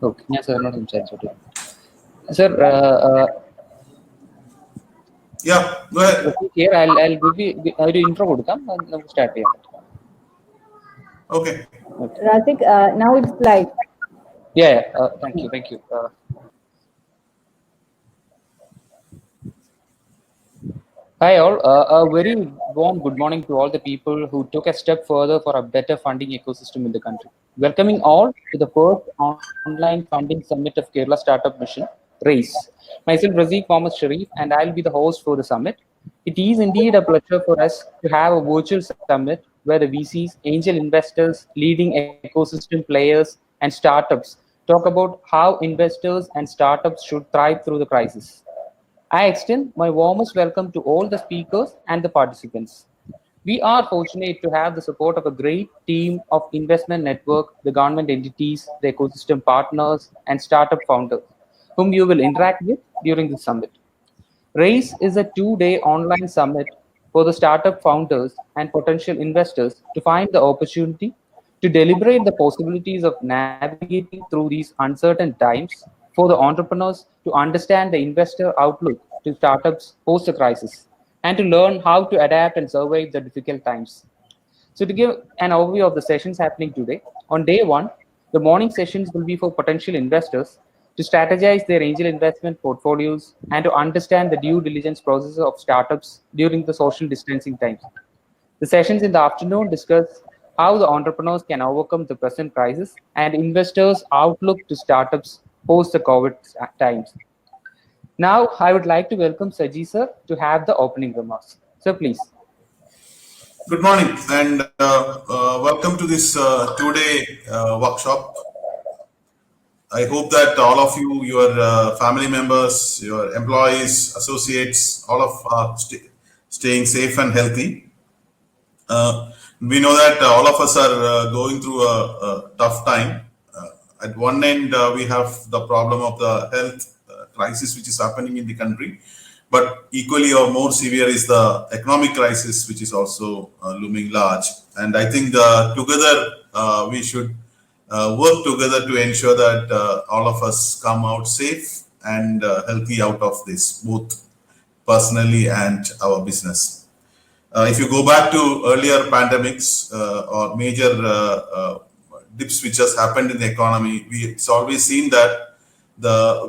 Okay. ഞാൻ സാറിനോട് സംസാരിച്ചോട്ടെ. Sir, Yeah, go ahead. here I'll give you ഒരു intro കൊടുക്കാം, നമുക്ക് start ചെയ്യാം. Okay. Razik, now it's live. Yeah. Thank you. Hi all. A very warm good morning to all the people who took a step further for a better funding ecosystem in the country. Welcoming all to the first online funding summit of Kerala Startup Mission, RACE. Myself, Razik Mohammed Sharif, and I'll be the host for the summit. It is indeed a pleasure for us to have a virtual summit where the VCs, angel investors, leading ecosystem players, and startups talk about how investors and startups should thrive through the crisis. I extend my warmest welcome to all the speakers and the participants. We are fortunate to have the support of a great team of investment network, the government entities, the ecosystem partners, and startup founders, whom you will interact with during the summit. RACE is a 2-day online summit for the startup founders and potential investors to find the opportunity to deliberate the possibilities of navigating through these uncertain times, for the entrepreneurs to understand the investor outlook to startups post the crisis, and to learn how to adapt and survive the difficult times. So to give an overview of the sessions happening today, on day one, the morning sessions will be for potential investors to strategize their angel investment portfolios and to understand the due diligence process of startups during the social distancing times. The sessions in the afternoon discuss how the entrepreneurs can overcome the present crisis and investors' outlook to startups post the COVID times. Now, I would like to welcome Saji sir to have the opening remarks. Sir, please. Good morning and welcome to this 2-day workshop. I hope that all of you, your family members, your employees, associates, all of are staying safe and healthy. We know that all of us are going through a tough time. At one end, we have the problem of the health crisis which is happening in the country, but equally or more severe is the economic crisis which is also looming large. And I think together we should work together to ensure that all of us come out safe and healthy out of this, both personally and our business. If you go back to earlier pandemics or major dips which has happened in the economy, it's always seen that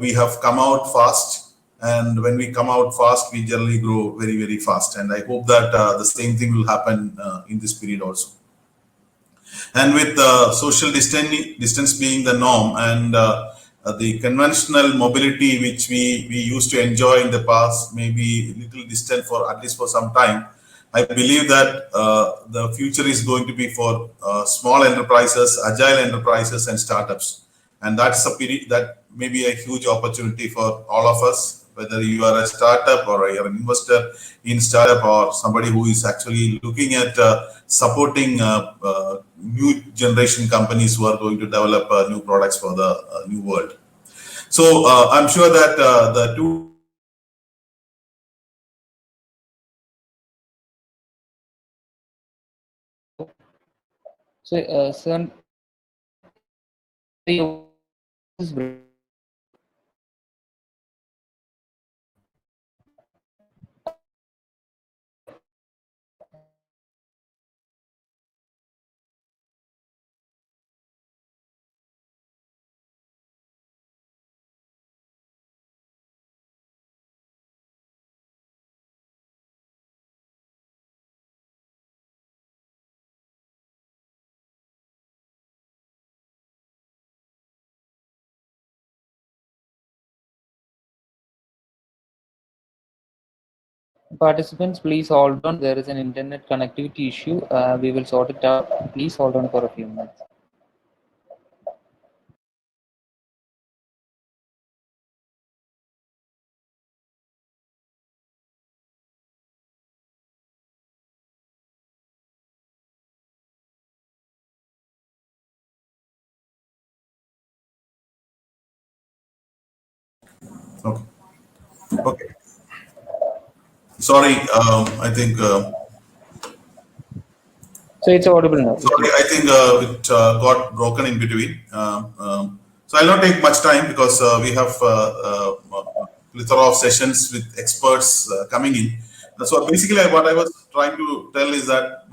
we have come out fast, and when we come out fast, we generally grow very, very fast. And I hope that the same thing will happen in this period also. And with social distance being the norm and the conventional mobility which we used to enjoy in the past may be a little distant for at least for some time, I believe that the future is going to be for small enterprises, agile enterprises, and startups. And that's a period that may be a huge opportunity for all of us, whether you are a startup or you're an investor in startup or somebody who is actually looking at supporting new generation companies who are going to develop new products for the new world. So I'm sure that the two So, sir, participants, please hold on. There is an internet connectivity issue. We will sort it out. Please hold on for a few minutes. Okay. Sorry, I think. So it's audible now. Sorry, I think it got broken in between. So I'll not take much time because we have plethora of sessions with experts coming in. So basically, what I was trying to tell is that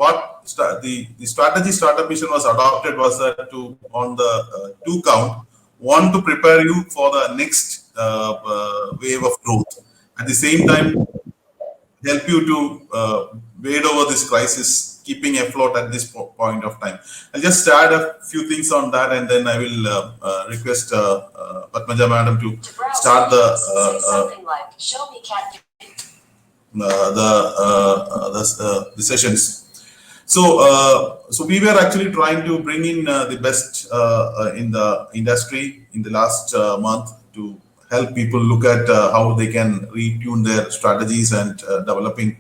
the strategy startup mission was adopted was that to on the two count, one to prepare you for the next wave of growth. At the same time, help you to wade over this crisis, keeping afloat at this point of time. I'll just add a few things on that, and then I will request Padmaja Madam to start the sessions. So we were actually trying to bring in the best in the industry in the last month to help people look at how they can retune their strategies and developing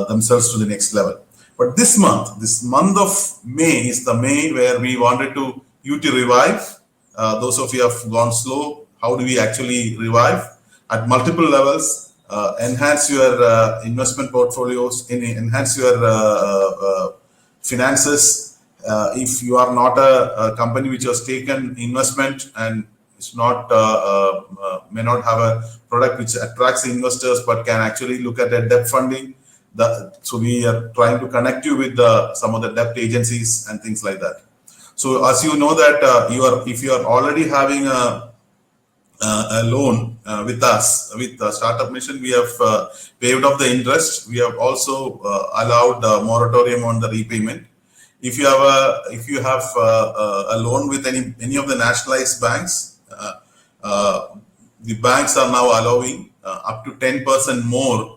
themselves to the next level. But this month of May is the May where we wanted you to revive. Those of you have gone slow. How do we actually revive at multiple levels? Enhance your investment portfolios, enhance your finances. If you are not a company which has taken investment and it's not may not have a product which attracts investors but can actually look at a debt funding, so we are trying to connect you with some of the debt agencies and things like that. So as you know that if you are already having a loan with us, with the Startup Mission, we have waived off the interest. We have also allowed a moratorium on the repayment. If you have a loan with any of the nationalized banks, the banks are now allowing up to 10% more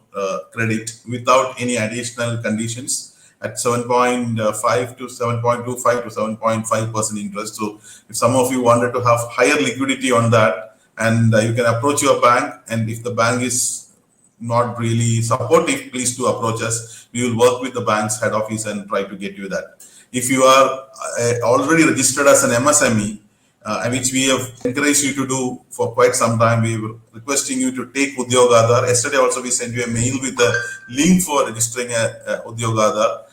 credit without any additional conditions at 7.5 to 7.25 to 7.5% interest. So if some of you wanted to have higher liquidity on that, and you can approach your bank, and if the bank is not really supportive, please do approach us. We will work with the bank's head office and try to get you that. If you are already registered as an MSME, which we have encouraged you to do for quite some time, we were requesting you to take Udyog Aadhar. Yesterday also we sent you a mail with a link for registering a Udyog Aadhar.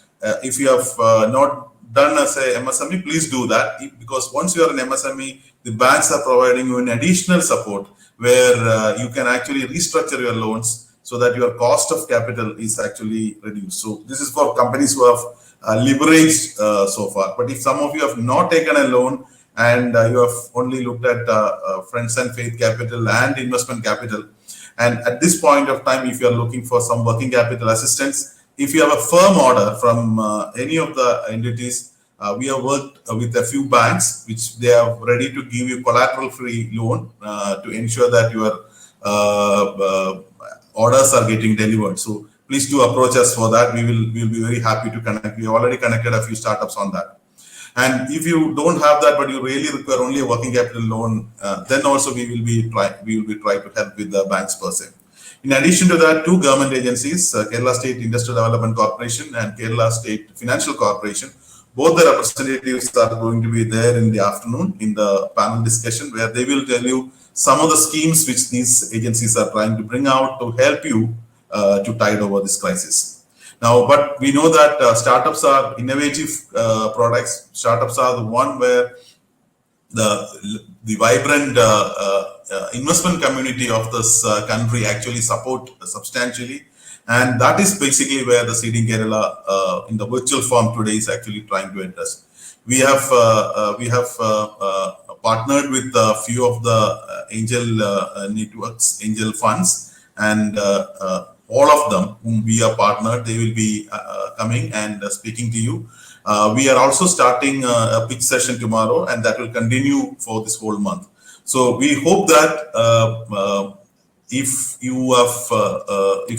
If you have not done as a MSME, please do that, because once you are an MSME, the banks are providing you an additional support where you can actually restructure your loans so that your cost of capital is actually reduced. So this is for companies who have leveraged so far. But if some of you have not taken a loan and you have only looked at Friends and Faith Capital and Investment Capital, and at this point of time, if you are looking for some working capital assistance, if you have a firm order from any of the entities, we have worked with a few banks which they are ready to give you collateral-free loan to ensure that your orders are getting delivered. So please do approach us for that. We will be very happy to connect. We have already connected a few startups on that. And if you don't have that, but you really require only a working capital loan, then also we will be trying to help with the banks per se. In addition to that, two government agencies, Kerala State Industrial Development Corporation and Kerala State Financial Corporation, both the representatives are going to be there in the afternoon in the panel discussion, where they will tell you some of the schemes which these agencies are trying to bring out to help you to tide over this crisis. Now, but we know that startups are innovative products. Startups are the one where the vibrant investment community of this country actually support substantially, and that is basically where the Seeding Kerala in the virtual form today is actually trying to address. We have partnered with a few of the angel networks, angel funds, and all of them whom we are partnered, they will be coming and speaking to you. We are also starting a pitch session tomorrow, and that will continue for this whole month. So we hope that if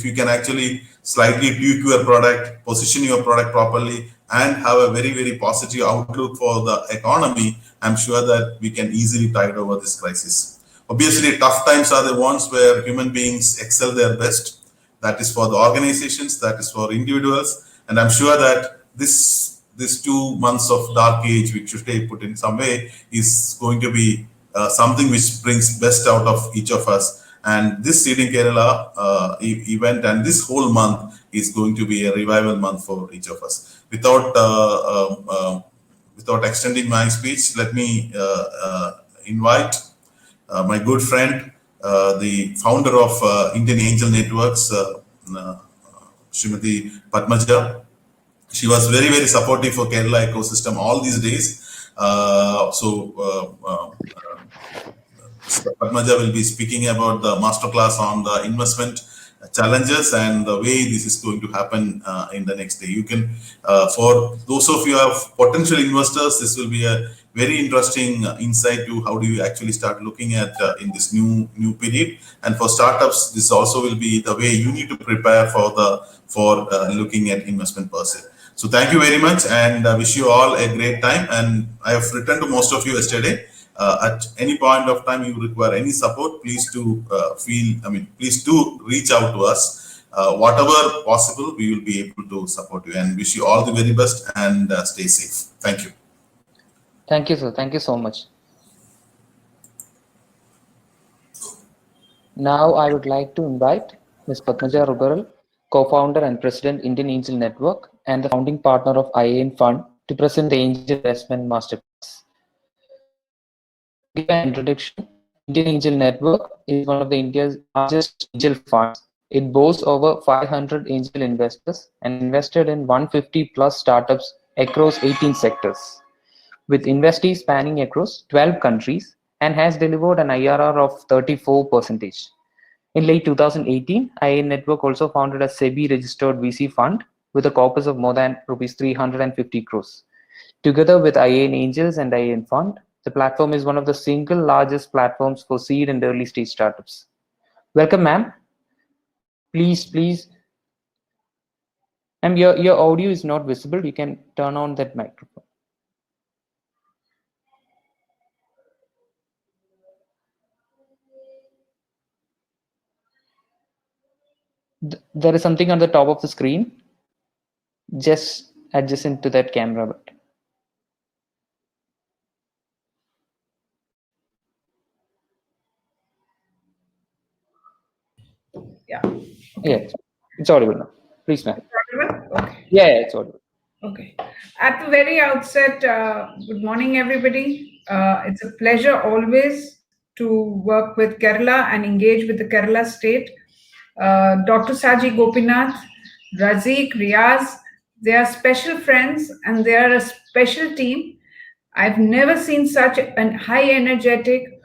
you can actually slightly tweak your product, position your product properly, and have a very, very positive outlook for the economy, I'm sure that we can easily tide over this crisis. Obviously, tough times are the ones where human beings excel their best. That is for the organizations, that is for individuals, and I'm sure that this 2 months of dark age, which should be put in some way, is going to be something which brings best out of each of us. And this Seeding Kerala event and this whole month is going to be a revival month for each of us. Without extending my speech, let me invite my good friend, the founder of Indian Angel Networks, Srimati Padmaja. She was very, very supportive for Kerala ecosystem all these days. Padmaja will be speaking about the masterclass on the investment challenges and the way this is going to happen in the next day. You can, for those of you who have potential investors, this will be a very interesting insight to how do you actually start looking at in this new period. And for startups, this also will be the way you need to prepare for looking at investment per se. So thank you very much, and I wish you all a great time. And I have written to most of you yesterday. At any point of time you require any support, please do please do reach out to us. Whatever possible, we will be able to support you, and wish you all the very best, and stay safe. Thank you. Thank you, sir. Thank you so much. Now I would like to invite Ms. Padmaja Rubaral, co-founder and president, Indian Angel Network, and the founding partner of IAN Fund, to present the Angel Investment Masterclass. To give an introduction, Indian Angel Network is one of India's largest angel funds. It boasts over 500 angel investors and invested in 150 plus startups across 18 sectors, with investees spanning across 12 countries, and has delivered an IRR of 34%. In late 2018, IAN Network also founded a SEBI-registered VC fund with a corpus of more than rupees 350 crores. Together with IAN Angels and IAN Fund, the platform is one of the single largest platforms for seed and early stage startups. Welcome, ma'am. Please. Ma'am, your audio is not visible. You can turn on that microphone. There is something on the top of the screen. Just adjacent to that camera button. Yeah. Yeah, it's audible now. Please, ma'am. Okay. Yeah, it's audible. Okay. At the very outset, good morning, everybody. It's a pleasure always to work with Kerala and engage with the Kerala state. Dr. Saji Gopinath, Razik, Riaz, they are special friends and they are a special team. I've never seen such a high energetic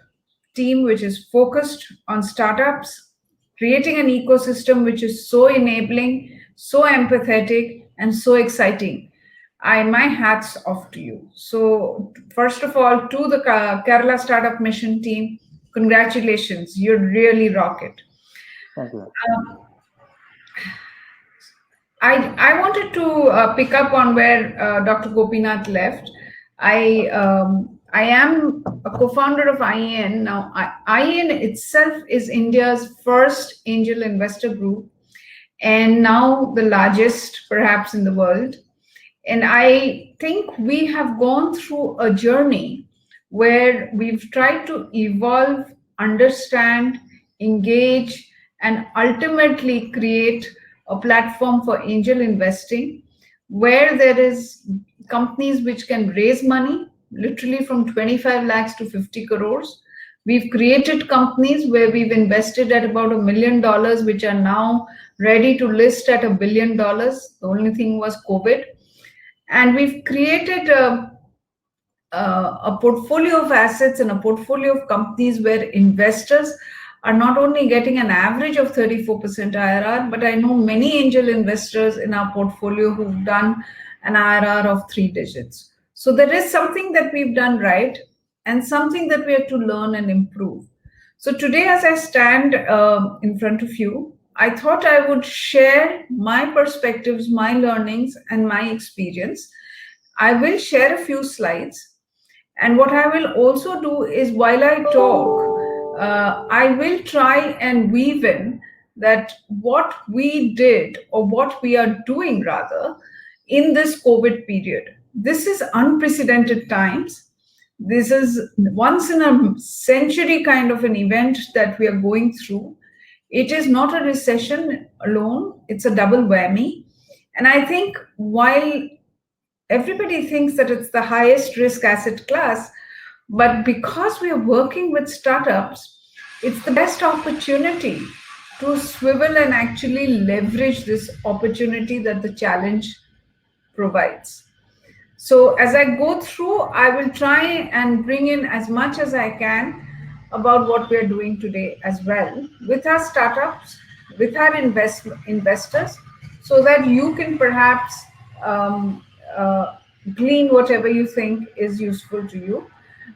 team which is focused on startups, creating an ecosystem which is so enabling, so empathetic, and so exciting. My hat's off to you. So, first of all, to the Kerala Startup Mission team, congratulations. You really rock it. Thank you. I wanted to pick up on where Dr. Gopinath left. I am a co-founder of IAN. Now, IAN itself is India's first angel investor group, and now the largest, perhaps, in the world. And I think we have gone through a journey where we've tried to evolve, understand, engage, and ultimately create a platform for angel investing where there is companies which can raise money literally from 25 lakhs to 50 crores. We've created companies where we've invested at about $1 million, which are now ready to list at $1 billion. The only thing was COVID. And we've created a portfolio of assets and a portfolio of companies where investors are not only getting an average of 34% IRR, but I know many angel investors in our portfolio who've done an IRR of 3 digits. So there is something that we've done right and something that we have to learn and improve. So today, as I stand in front of you, I thought I would share my perspectives, my learnings, and my experience. I will share a few slides. And what I will also do is, while I talk, I will try and weave in that what we did, or what we are doing rather, in this COVID period. This is unprecedented times. This is once in a century kind of an event that we are going through. It is not a recession alone. it's a double whammy. And I think while everybody thinks that it's the highest risk asset class, but because we are working with startups, it's the best opportunity to swivel and actually leverage this opportunity that the challenge provides. So as I go through, I will try and bring in as much as I can about what we're doing today as well with our startups, with our investors, so that you can perhaps glean whatever you think is useful to you.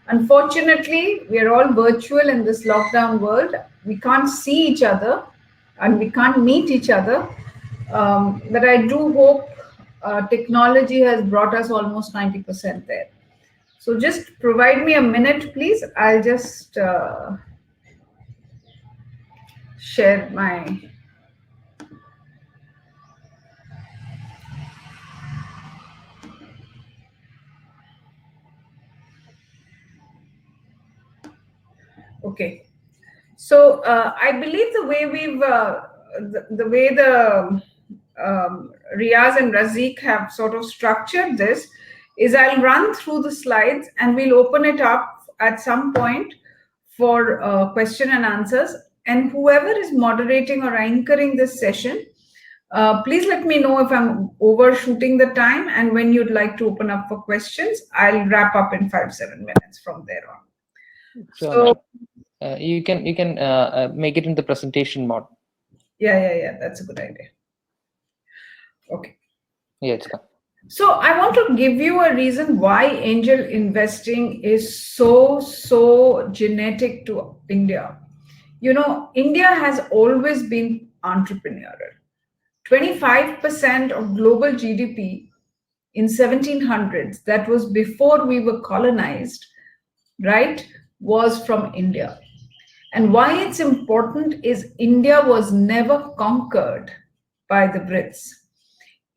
Unfortunately, we are all virtual in this lockdown world. We can't see each other and we can't meet each other. But I do hope technology has brought us almost 90% there. So just provide me a minute, please. I'll just share my... Okay. So I believe the way we've, the way the Riaz and Razik have sort of structured this is I'll run through the slides and we'll open it up at some point for question and answers. And whoever is moderating or anchoring this session, please let me know if I'm overshooting the time and when you'd like to open up for questions. I'll wrap up in 5-7 minutes from there on. Sure, So you can make it in the presentation mode. yeah, that's a good idea. Okay. Yeah, it's fine. So I want to give you a reason why angel investing is so genetic to India. You know, India has always been entrepreneurial. 25% of global GDP in 1700s, that was before we were colonized, right, was from India. And why it's important is India was never conquered by the Brits.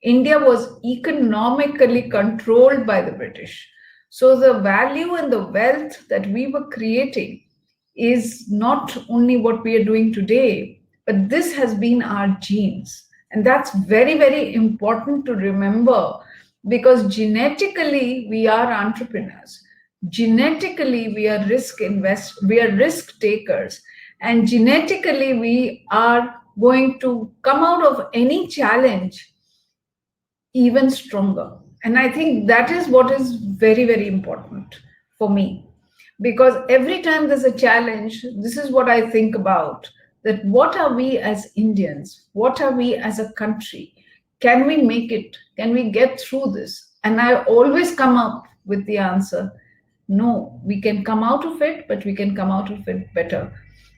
India was economically controlled by the British. So the value and the wealth that we were creating is not only what we are doing today, but this has been our genes. And that's very important to remember, because genetically we are entrepreneurs. Genetically we are risk takers, and genetically we are going to come out of any challenge even stronger. And I think that is what is very important for me, because every time there's a challenge, this is what I think about, that what are we as Indians, what are we as a country, can we make it, can we get through this? And I always come up with the answer, no, we can come out of it, but we can come out of it better.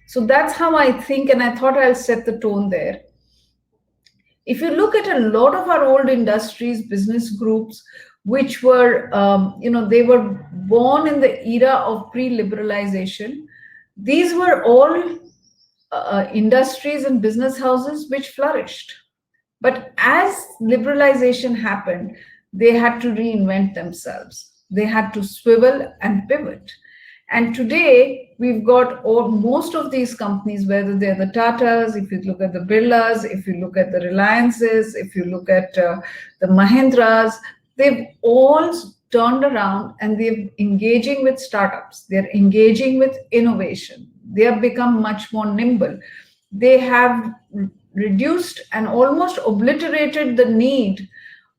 So that's how I think, and I thought I'll set the tone there. If you look at a lot of our old industries, business groups, which were, they were born in the era of pre-liberalization, these were all industries and business houses which flourished. But as liberalization happened, they had to reinvent themselves. They had to swivel and pivot. And today, we've got most of these companies, whether they're the Tatas, if you look at the Birlas, if you look at the Reliances, if you look at the Mahindras, they've all turned around and they're engaging with startups. They're engaging with innovation. They have become much more nimble. They have reduced and almost obliterated the need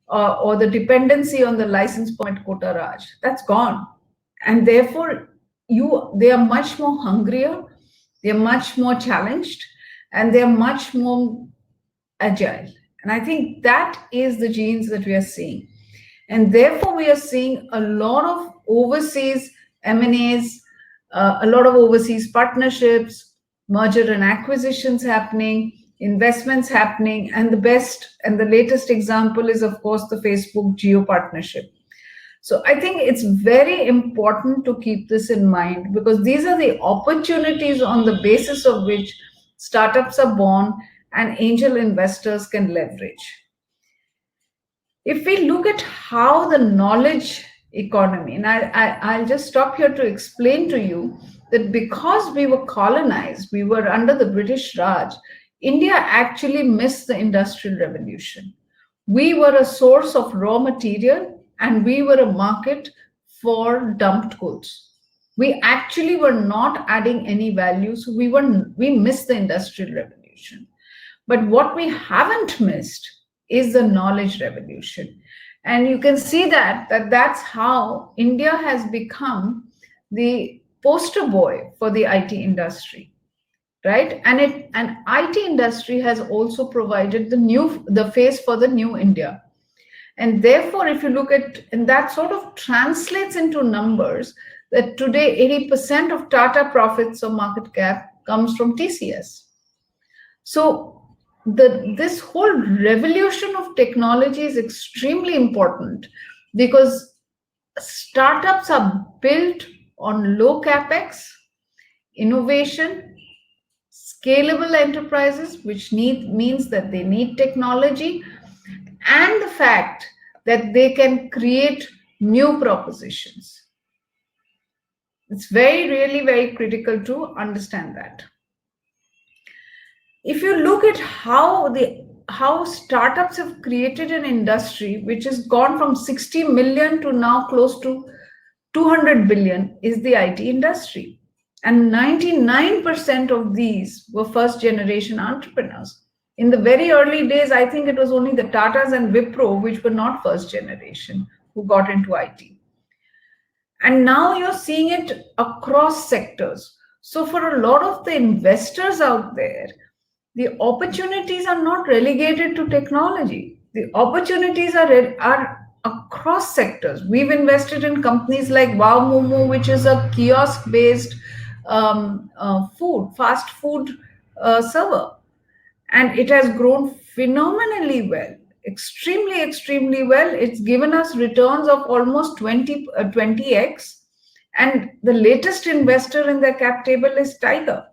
or the dependency on the license permit quota Raj. That's gone. And therefore, they are much more hungrier, they're much more challenged, and they're much more agile. And I think that is the genes that we are seeing. And therefore, we are seeing a lot of overseas M&As, a lot of overseas partnerships, merger and acquisitions happening, investments happening, and the best and the latest example is, of course, the Facebook Jio partnership. So I think it's very important to keep this in mind, because these are the opportunities on the basis of which startups are born and angel investors can leverage. If we look at how the knowledge economy, and I'll just stop here to explain to you that because we were colonized, we were under the British Raj, India actually missed the Industrial Revolution. We were a source of raw material and we were a market for dumped goods. We actually were not adding any value, so we missed the Industrial Revolution. But what we haven't missed is the knowledge revolution. And you can see that's how India has become the poster boy for the IT industry, right? And IT industry has also provided the face for the new India. And therefore, if you look at, and that sort of translates into numbers, that today 80% of Tata profits or market cap comes from TCS. So this whole revolution of technology is extremely important because startups are built on low capex, innovation, scalable enterprises, which means that they need technology, and the fact that they can create new propositions. It's really very critical to understand that. If you look at how startups have created an industry which has gone from 60 million to now close to 200 billion is the IT industry. And 99% of these were first generation entrepreneurs. In the very early days, I think it was only the Tatas and Wipro, which were not first generation, who got into IT. And now you're seeing it across sectors. So for a lot of the investors out there, the opportunities are not relegated to technology. The opportunities are across sectors. We've invested in companies like Wow Momo, which is a kiosk-based fast food server. And it has grown phenomenally well, extremely well. It's given us returns of almost 20x. And the latest investor in their cap table is Tiger.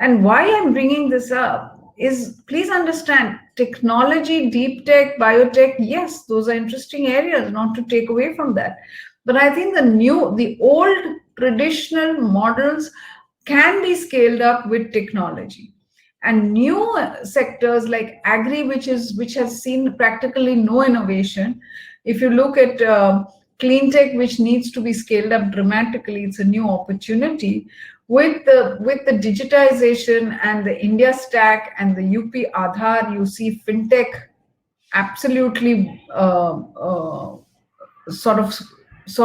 And why I'm bringing this up is, please understand, technology, deep tech, biotech, yes, those are interesting areas, not to take away from that. But I think the old traditional models can be scaled up with technology. And new sectors like agri, which has seen practically no innovation. If you look at clean tech, which needs to be scaled up dramatically, it's a new opportunity. With the digitization and the India stack and the UP Aadhaar, you see fintech absolutely sort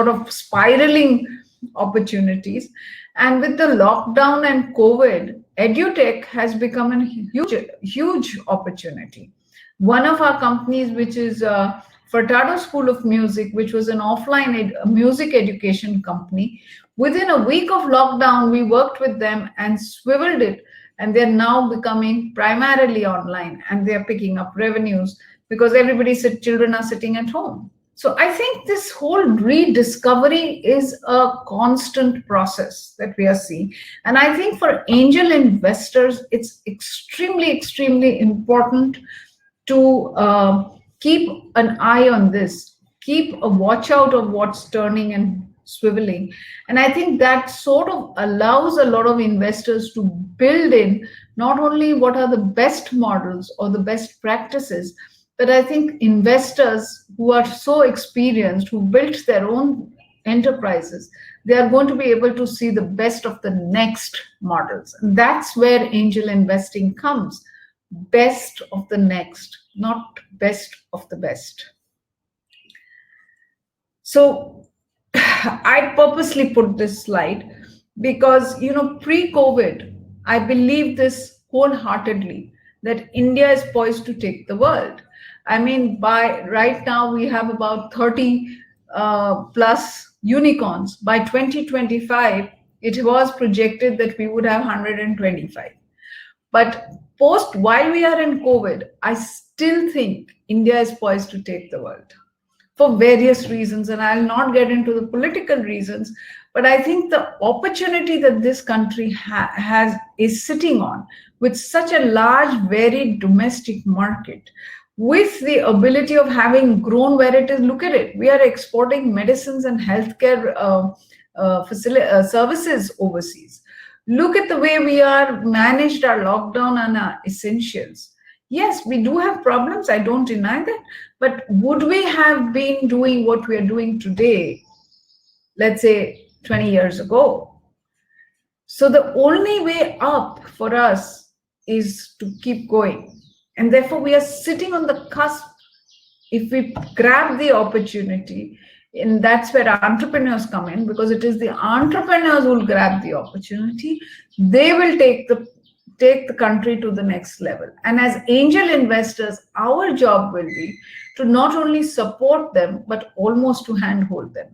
of spiraling opportunities. And with the lockdown and COVID, edutech has become a huge opportunity. One of our companies, which is Furtado School of Music, which was an offline music education company, within a week of lockdown, we worked with them and swiveled it, and they're now becoming primarily online, and they're picking up revenues because children are sitting at home. So I think this whole rediscovery is a constant process that we are seeing. And I think for angel investors, it's extremely important to keep an eye on this, keep a watch out of what's turning and swiveling. And I think that sort of allows a lot of investors to build in not only what are the best models or the best practices, but I think investors who are so experienced, who built their own enterprises, they are going to be able to see the best of the next models. And that's where angel investing comes. Best of the next, not best of the best. So I purposely put this slide because, pre-COVID, I believe this wholeheartedly, that India is poised to take the world. I mean, by right now, we have about 30 plus unicorns. By 2025, it was projected that we would have 125. But while we are in COVID, I still think India is poised to take the world for various reasons. And I'll not get into the political reasons, but I think the opportunity that this country is sitting on with such a large, varied domestic market, with the ability of having grown where it is, look at it, we are exporting medicines and healthcare services overseas. Look at the way we are managed our lockdown and our essentials. Yes, we do have problems, I don't deny that, but would we have been doing what we are doing today, let's say 20 years ago? So the only way up for us is to keep going. And therefore, we are sitting on the cusp. If we grab the opportunity, and that's where entrepreneurs come in, because it is the entrepreneurs who will grab the opportunity. They will take the country to the next level. And as angel investors, our job will be to not only support them, but almost to handhold them.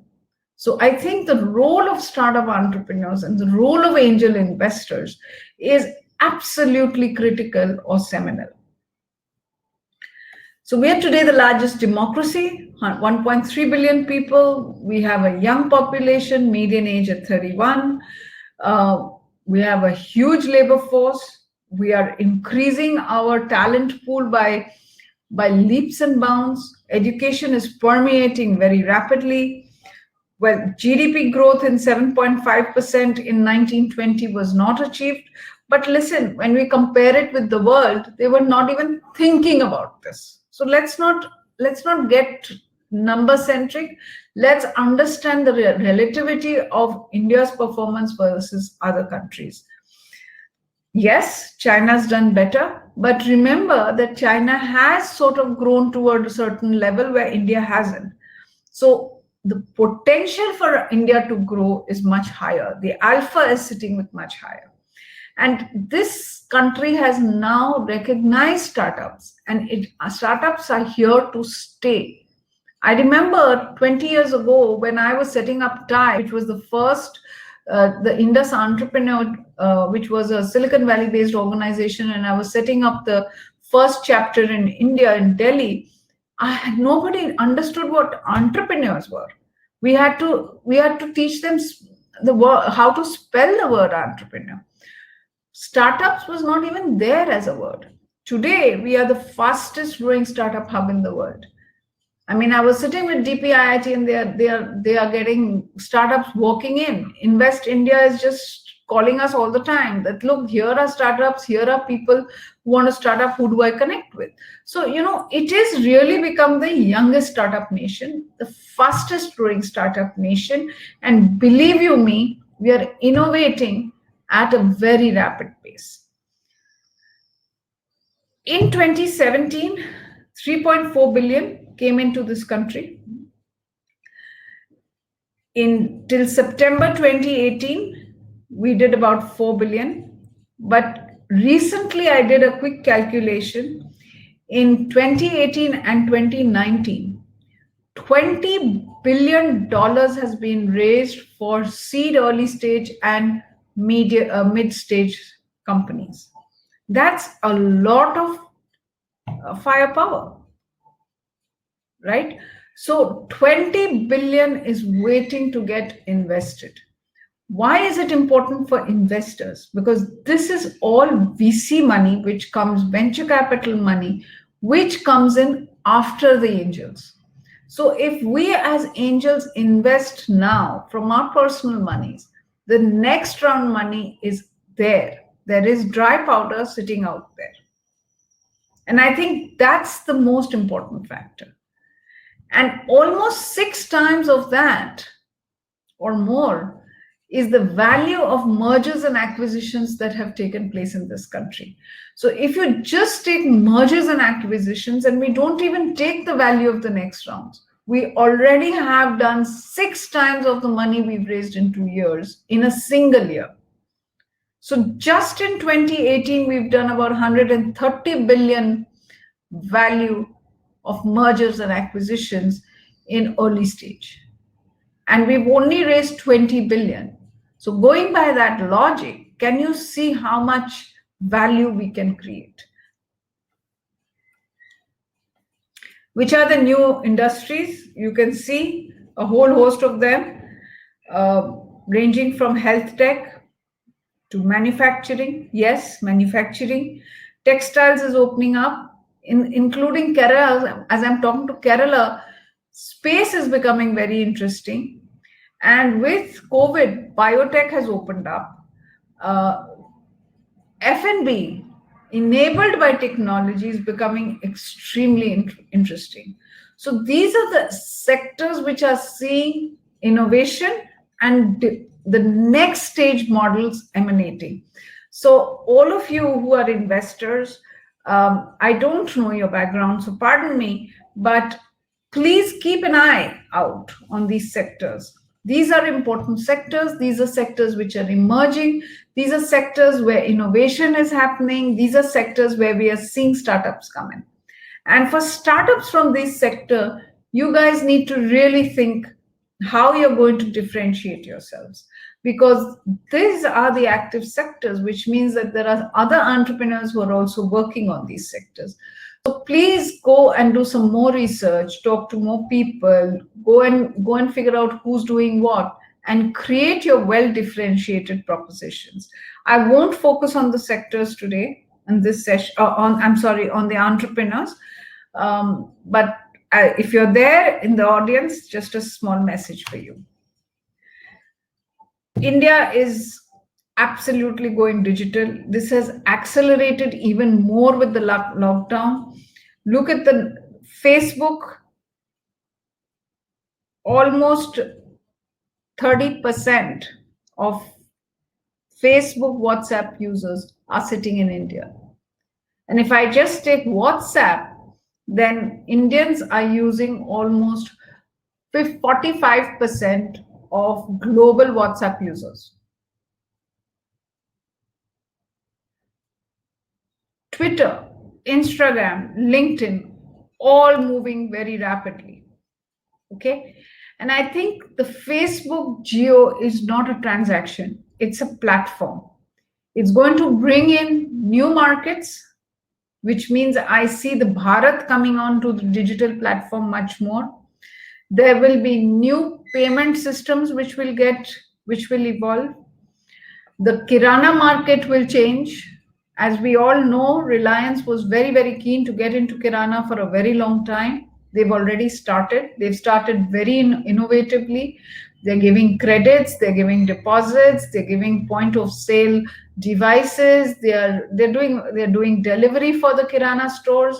So I think the role of startup entrepreneurs and the role of angel investors is absolutely critical or seminal. So we are today the largest democracy, 1.3 billion people. We have a young population, median age at 31. We have a huge labor force. We are increasing our talent pool by leaps and bounds. Education is permeating very rapidly. Well, GDP growth in 7.5% in 1920 was not achieved. But listen, when we compare it with the world, they were not even thinking about this. So let's not get number centric. Let's understand the relativity of India's performance versus other countries. Yes, China's done better, but remember that China has sort of grown toward a certain level where India hasn't. So the potential for India to grow is much higher. The alpha is sitting with much higher. And this country has now recognized startups, and startups are here to stay. I remember 20 years ago when I was setting up TIE, which was the first, the Indus Entrepreneur, which was a Silicon Valley based organization, and I was setting up the first chapter in India, in Delhi. Nobody understood what entrepreneurs were. We had to teach them how to spell the word entrepreneur. Startups was not even there as a word. Today, we are the fastest growing startup hub in the world. I mean, I was sitting with DPIIT and they are getting startups walking in. Invest India is just calling us all the time that, look, here are startups, here are people who want to start up, who do I connect with? So, it is really become the youngest startup nation, the fastest growing startup nation. And believe you me, we are innovating at a very rapid pace. In 2017, 3.4 billion came into this country. Till September 2018, we did about 4 billion. But recently, I did a quick calculation. In 2018 and 2019, $20 billion has been raised for seed, early stage, and mid-stage companies. That's a lot of firepower, right? So 20 billion is waiting to get invested. Why is it important for investors? Because this is all VC money, which comes, venture capital money, which comes in after the angels. So if we as angels invest now from our personal monies, the next round money is there. There is dry powder sitting out there. And I think that's the most important factor. And almost 6 times of that or more is the value of mergers and acquisitions that have taken place in this country. So if you just take mergers and acquisitions and we don't even take the value of the next rounds, we already have done 6 times of the money we've raised in 2 years in a single year. So just in 2018, we've done about 130 billion value of mergers and acquisitions in early stage. And we've only raised 20 billion. So going by that logic, can you see how much value we can create? Which are the new industries? You can see a whole host of them, ranging from health tech to manufacturing. Yes, manufacturing. Textiles is opening up, including Kerala. As I'm talking to Kerala, space is becoming very interesting. And with COVID, biotech has opened up. F&B enabled by technology is becoming extremely interesting. So these are the sectors which are seeing innovation and the next stage models emanating. So all of you who are investors, I don't know your background, so pardon me, but please keep an eye out on these sectors. These are important sectors. These are sectors which are emerging. These are sectors where innovation is happening. These are sectors where we are seeing startups come in. And for startups from this sector, you guys need to really think how you're going to differentiate yourselves, because these are the active sectors, which means that there are other entrepreneurs who are also working on these sectors. So please go and do some more research, talk to more people, go and figure out who's doing what, and create your well differentiated propositions. I won't focus on the sectors today in this session, on the entrepreneurs. But if you're there in the audience, just a small message for you. India is absolutely going digital. This has accelerated even more with the lockdown. Look at the Facebook, almost 30% of Facebook WhatsApp users are sitting in India. And if I just take WhatsApp, then Indians are using almost 45% of global WhatsApp users. Twitter, Instagram, LinkedIn, all moving very rapidly. Okay. And I think the Facebook geo is not a transaction, it's a platform. It's going to bring in new markets, which means I see the Bharat coming on to the digital platform much more. There will be new payment systems which will evolve. The Kirana market will change. As we all know, Reliance was very, very keen to get into Kirana for a very long time. They've already started. They've started very innovatively. They're giving credits, they're giving deposits, they're giving point of sale devices. They're doing delivery for the Kirana stores.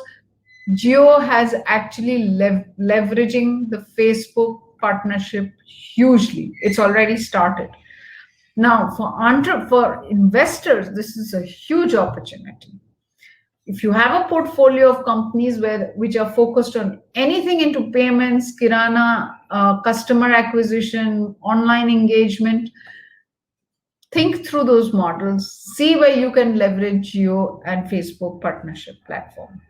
Jio has actually leveraging the Facebook partnership hugely. It's already started. Now, for investors, this is a huge opportunity. If you have a portfolio of companies which are focused on anything into payments, Kirana, customer acquisition, online engagement, think through those models, see where you can leverage Jio and Facebook partnership platform.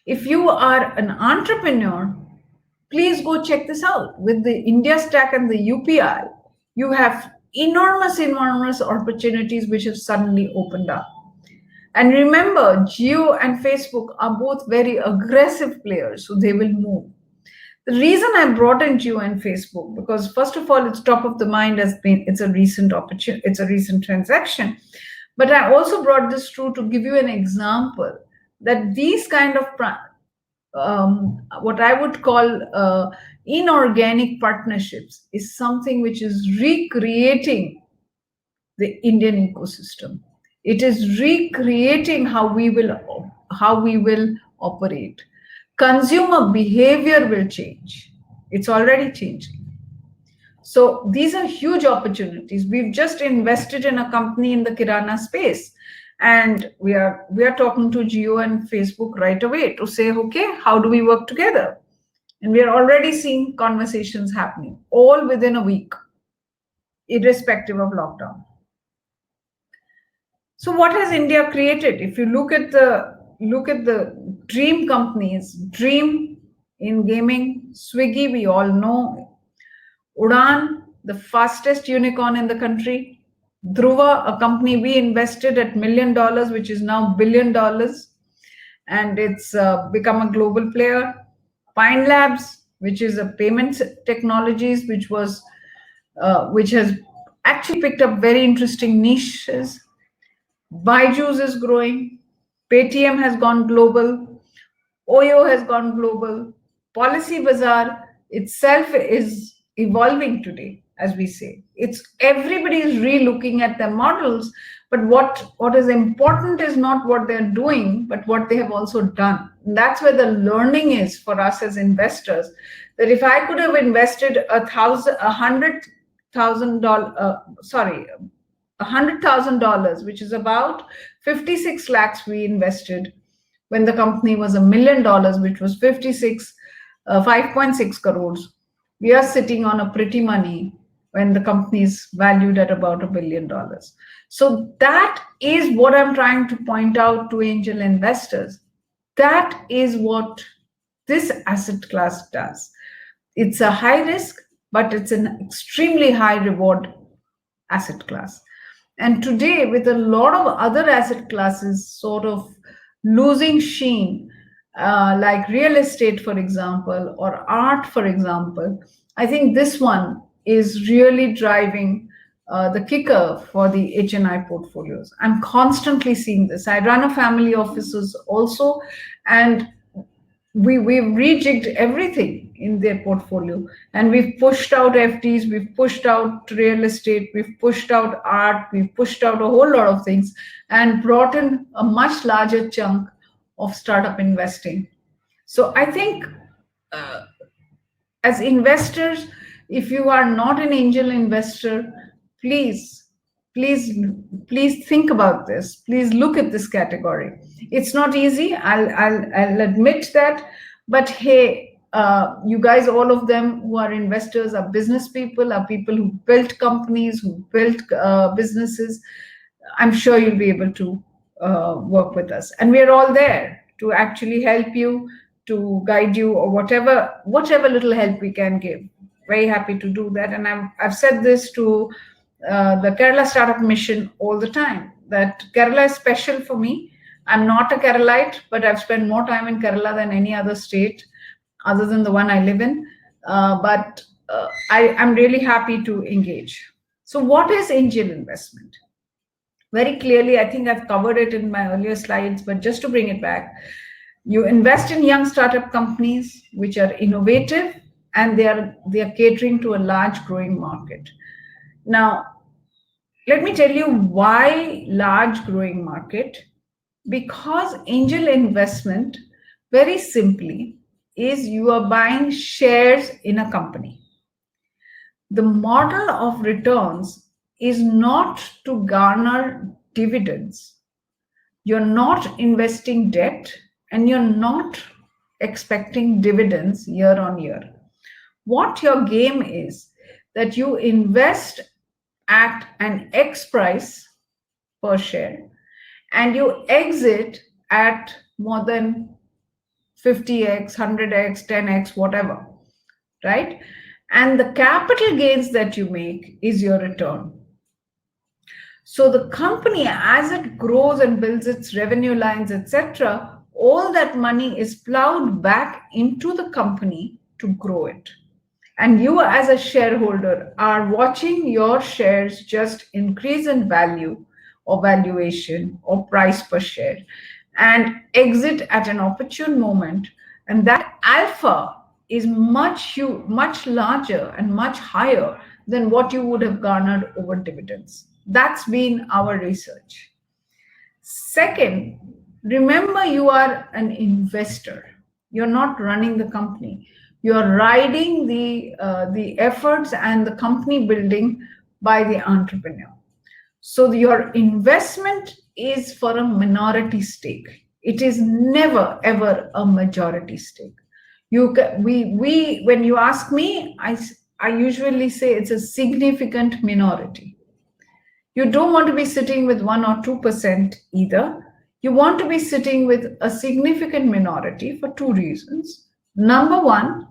If you are an entrepreneur, please go check this out. With the India Stack and the UPI, you have enormous opportunities which have suddenly opened up. And remember, Jio and Facebook are both very aggressive players, so they will move. The reason I brought in Jio and Facebook, because first of all, it's top of the mind it's a recent opportunity, it's a recent transaction. But I also brought this through to give you an example that these kind of what I would call inorganic partnerships is something which is recreating the Indian ecosystem. It is recreating how we will operate. Consumer behavior will change. It's already changing. So these are huge opportunities. We've just invested in a company in the Kirana space, and we are talking to Jio and Facebook right away to say, okay, how do we work together? And we are already seeing conversations happening all within a week, irrespective of lockdown. So what has India created? If you look at the dream companies, Dream in gaming, Swiggy, we all know, Udaan, the fastest unicorn in the country, Dhruva, a company we invested at $1 million, which is now $1 billion, and it's become a global player. Pine Labs, which is a payments technologies, which has actually picked up very interesting niches. Byju's is growing. Paytm has gone global. Oyo has gone global. Policy Bazaar itself is evolving today. as we say. It's everybody is re-looking at their models, but what is important is not what they're doing, but what they have also done. And that's where the learning is for us as investors. That if I could have invested $100,000, which is about 56 lakhs we invested when the company was $1 million, which was 5.6 crores. We are sitting on a pretty money when the company is valued at about $1 billion. So that is what I'm trying to point out to angel investors. That is what this asset class does. It's a high risk, but it's an extremely high reward asset class. And today, with a lot of other asset classes sort of losing sheen, like real estate, for example, or art, for example, I think this one is really driving the kicker for the HNI portfolios. I'm constantly seeing this. I run a family offices also, and we've rejigged everything in their portfolio, and we've pushed out FDs, we've pushed out real estate, we've pushed out art, we've pushed out a whole lot of things, and brought in a much larger chunk of startup investing. So I think as investors, if you are not an angel investor, please think about this. Please look at this category. It's not easy, I'll admit that, but hey, you guys, all of them who are investors, are business people, are people who built companies, who built businesses. I'm sure you'll be able to work with us, and we're all there to actually help you, to guide you, or whatever little help we can give. Very happy to do that. And I've said this to the Kerala Startup Mission all the time, that Kerala is special for me. I'm not a Keralite, but I've spent more time in Kerala than any other state other than the one I live in. But I'm really happy to engage. So what is angel investment? Very clearly, I think I've covered it in my earlier slides, but just to bring it back, you invest in young startup companies which are innovative, and they are catering to a large growing market. Now, let me tell you why large growing market. Because angel investment, very simply, is you are buying shares in a company. The model of returns is not to garner dividends. You're not investing debt, and you're not expecting dividends year on year. What your game is, that you invest at an X price per share, and you exit at more than 50x, 100x, 10x, whatever, right? And the capital gains that you make is your return. So the company, as it grows and builds its revenue lines, etc., all that money is plowed back into the company to grow it. And you as a shareholder are watching your shares just increase in value or valuation or price per share and exit at an opportune moment. And that alpha is much larger and much higher than what you would have garnered over dividends. That's been our research. Second, remember, you are an investor. You're not running the company. You're riding the efforts and the company building by the entrepreneur. So your investment is for a minority stake. It is never ever a majority stake. When you ask me, I usually say it's a significant minority. You don't want to be sitting with 1 or 2% either. You want to be sitting with a significant minority for two reasons. Number one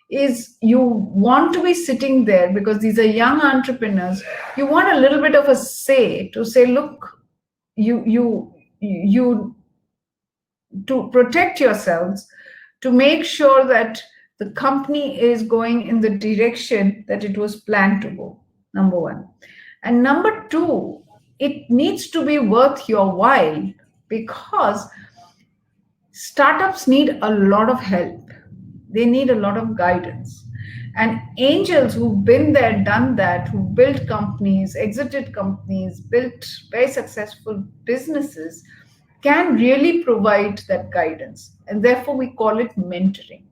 is you want to be sitting there because these are young entrepreneurs. You want a little bit of a say to say, look, you to protect yourselves, to make sure that the company is going in the direction that it was planned to go, number one. And number two, it needs to be worth your while, because startups need a lot of help. They need a lot of guidance. And angels who've been there, done that, who built companies, exited companies, built very successful businesses, can really provide that guidance. And therefore, we call it mentoring.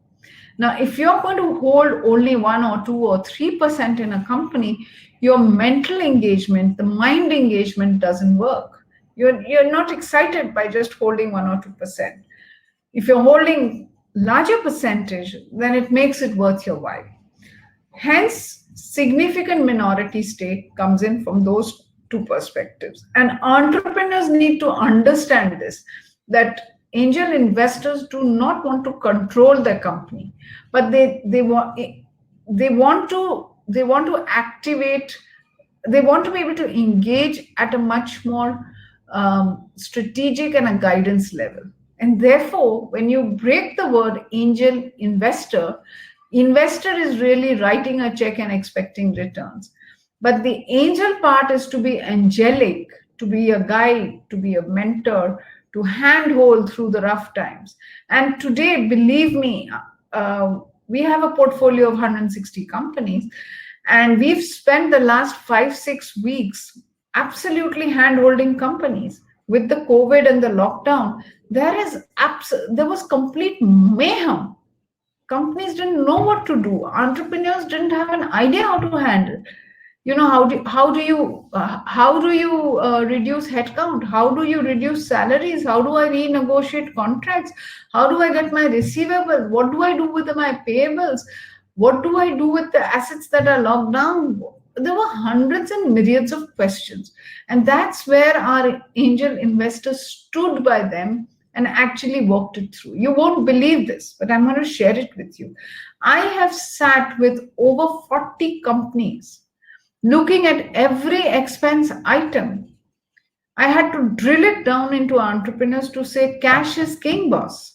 Now, if you're going to hold only 1 or 2 or 3% in a company, your mental engagement, the mind engagement doesn't work. You're not excited by just holding 1 or 2%. If you're holding larger percentage, then it makes it worth your while. Hence, significant minority stake comes in from those two perspectives. And entrepreneurs need to understand this, that angel investors do not want to control their company, but they want to activate, they want to be able to engage at a much more strategic and a guidance level. And therefore, when you break the word angel investor, investor is really writing a check and expecting returns. But the angel part is to be angelic, to be a guide, to be a mentor, to handhold through the rough times. And today, believe me, we have a portfolio of 160 companies, and we've spent the last 5-6 weeks absolutely handholding companies. With the COVID and the lockdown, there was complete mayhem. Companies didn't know what to do. Entrepreneurs didn't have an idea how to handle. How do you reduce headcount? How do you reduce salaries? How do I renegotiate contracts? How do I get my receivables? What do I do with my payables? What do I do with the assets that are locked down? There were hundreds and myriads of questions. And that's where our angel investors stood by them and actually walked it through. You won't believe this, but I'm going to share it with you. I have sat with over 40 companies looking at every expense item. I had to drill it down into entrepreneurs to say, cash is king, boss.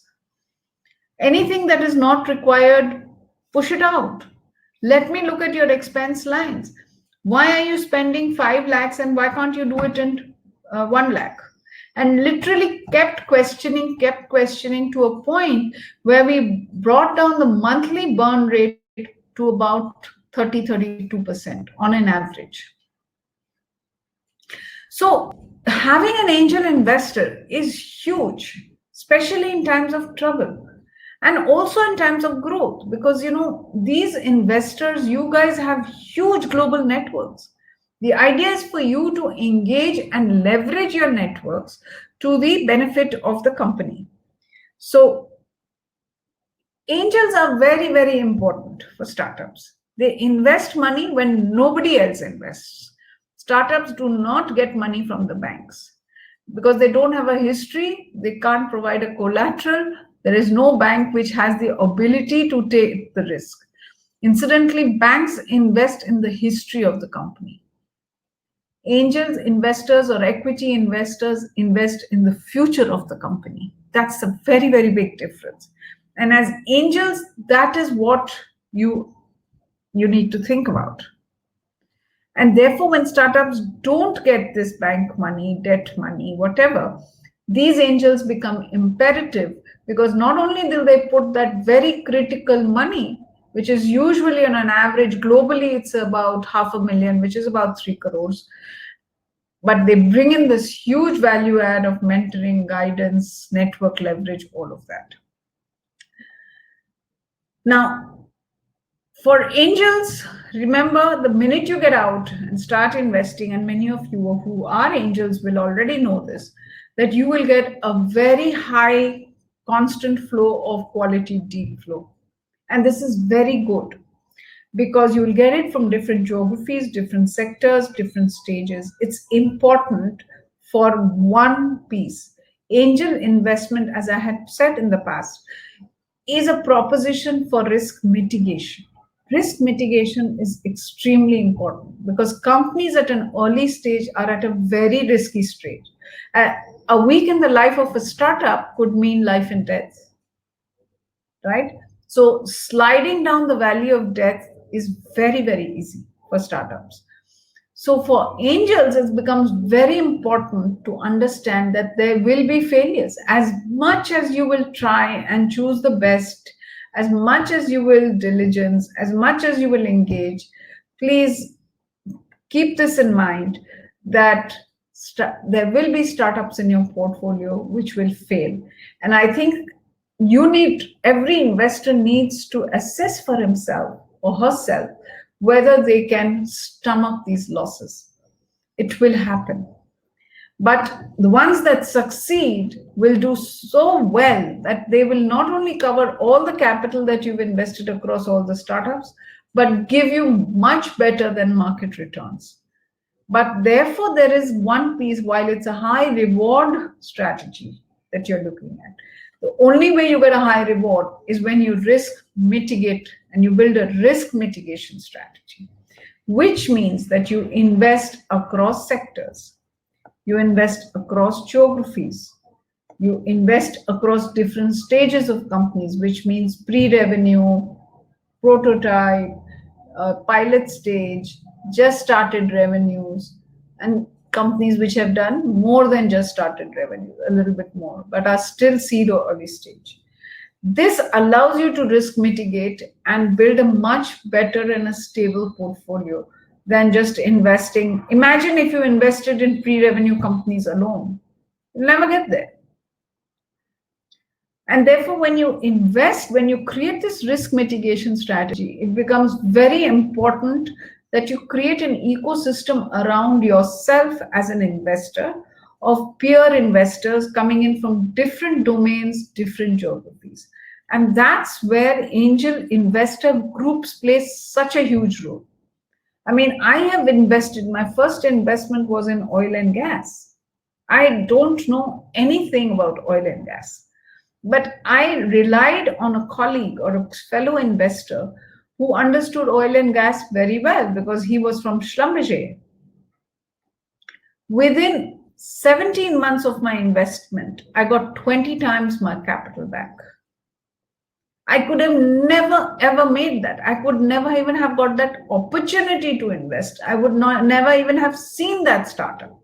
Anything that is not required, push it out. Let me look at your expense lines. Why are you spending 5 lakhs and why can't you do it in 1 lakh? And literally kept questioning to a point where we brought down the monthly burn rate to about 30-32% on an average. So having an angel investor is huge, especially in times of trouble and also in times of growth, because these investors, you guys have huge global networks. The idea is for you to engage and leverage your networks to the benefit of the company. So angels are very, very important for startups. They invest money when nobody else invests. Startups do not get money from the banks because they don't have a history. They can't provide a collateral. There is no bank which has the ability to take the risk. Incidentally, banks invest in the history of the company. Angels investors or equity investors invest in the future of the company. That's a very, very big difference. And as angels, that is what you need to think about. And therefore, when startups don't get this bank money, debt money, whatever, these angels become imperative, because not only do they put that very critical money, which is usually on an average, globally, it's about 500,000, which is about 3 crores. But they bring in this huge value add of mentoring, guidance, network leverage, all of that. Now, for angels, remember, the minute you get out and start investing, and many of you who are angels will already know this, that you will get a very high constant flow of quality deal flow. And this is very good because you will get it from different geographies, different sectors, different stages. It's important for one piece. Angel investment, as I had said in the past, is a proposition for risk mitigation. Risk mitigation is extremely important because companies at an early stage are at a very risky stage. A week in the life of a startup could mean life and death, right? So sliding down the valley of death is very, very easy for startups. So for angels, it becomes very important to understand that there will be failures. As much as you will try and choose the best as much as you will diligence, as much as you will engage, please keep this in mind that there will be startups in your portfolio which will fail. And I think every investor needs to assess for himself or herself whether they can stomach these losses. It will happen. But the ones that succeed will do so well that they will not only cover all the capital that you've invested across all the startups, but give you much better than market returns. But therefore, there is one piece, while it's a high reward strategy that you're looking at, the only way you get a high reward is when you risk mitigate and you build a risk mitigation strategy, which means that you invest across sectors, you invest across geographies, you invest across different stages of companies, which means pre-revenue, prototype, pilot stage, just started revenues, and companies which have done more than just started revenue, a little bit more, but are still seed or early stage. This allows you to risk mitigate and build a much better and a stable portfolio than just investing. Imagine if you invested in pre-revenue companies alone. You'll never get there. And therefore, when you invest, when you create this risk mitigation strategy, it becomes very important that you create an ecosystem around yourself as an investor of peer investors coming in from different domains, different geographies. And that's where angel investor groups play such a huge role. I mean, I have invested, my first investment was in oil and gas. I don't know anything about oil and gas, but I relied on a colleague or a fellow investor who understood oil and gas very well because he was from Schlumberger. Within 17 months of my investment, I got 20 times my capital back. I could have never ever made that. I could never even have got that opportunity to invest. I would never even have seen that startup.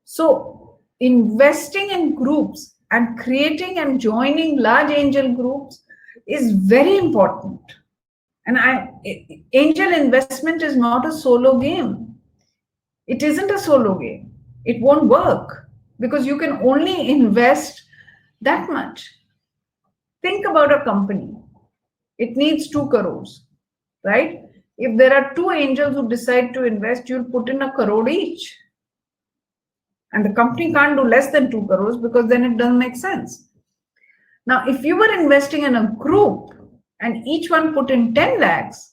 So investing in groups and creating and joining large angel groups is very important. And angel investment is not a solo game. It isn't a solo game. It won't work because you can only invest that much. Think about a company. It needs 2 crores, right? If there are 2 angels who decide to invest, you'll put in 1 crore each. And the company can't do less than 2 crores because then it doesn't make sense. Now, if you were investing in a group and each one put in 10 lakhs,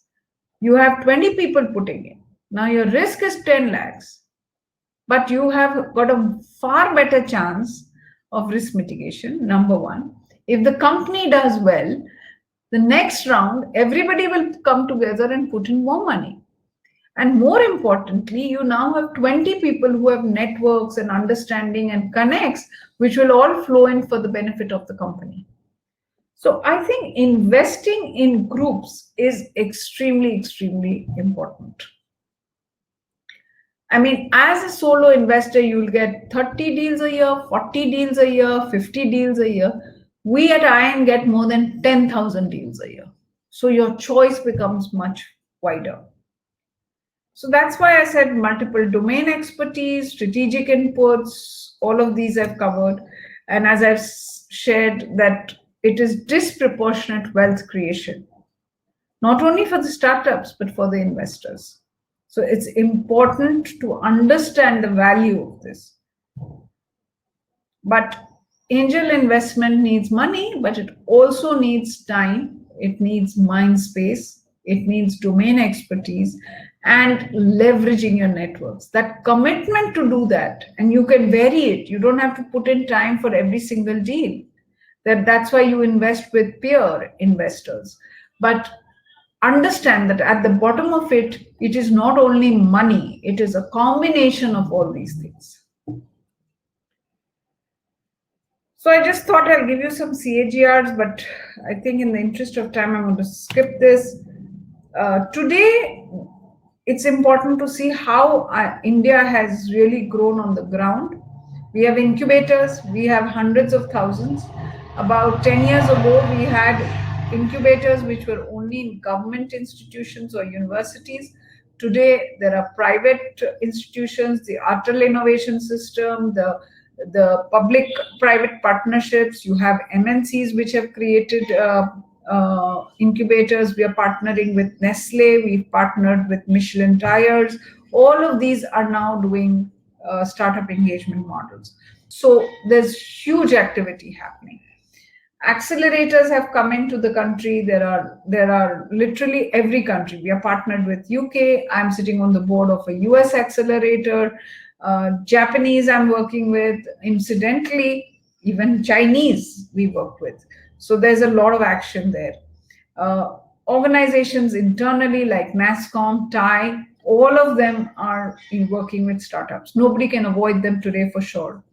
you have 20 people putting in. Now your risk is 10 lakhs, but you have got a far better chance of risk mitigation, number one. If the company does well, the next round, everybody will come together and put in more money. And more importantly, you now have 20 people who have networks and understanding and connects, which will all flow in for the benefit of the company. So I think investing in groups is extremely, extremely important. I mean, as a solo investor, you'll get 30 deals a year, 40 deals a year, 50 deals a year. We at IN get more than 10,000 deals a year. So your choice becomes much wider. So that's why I said multiple domain expertise, strategic inputs, all of these I've covered. And as I've shared that it is disproportionate wealth creation, not only for the startups, but for the investors. So it's important to understand the value of this. But angel investment needs money, but it also needs time. It needs mind space. It needs domain expertise and leveraging your networks. That commitment to do that, and you can vary it. You don't have to put in time for every single deal. That's why you invest with peer investors. But understand that at the bottom of it, it is not only money, it is a combination of all these things. So I just thought I'll give you some CAGRs, but I think in the interest of time, I'm going to skip this. Today, it's important to see how India has really grown on the ground. We have incubators, we have hundreds of thousands. About 10 years ago, we had incubators which were only in government institutions or universities. Today, there are private institutions, the Atal Innovation System, the public-private partnerships. You have MNCs which have created incubators. We are partnering with Nestle. We've partnered with Michelin Tires. All of these are now doing startup engagement models. So there's huge activity happening. Accelerators have come into the country. There are literally every country. We are partnered with UK. I'm sitting on the board of a US accelerator. Japanese I'm working with. Incidentally, even Chinese we work with. So there's a lot of action there. Organizations internally like NASSCOM, TIE, all of them are working with startups. Nobody can avoid them today for sure.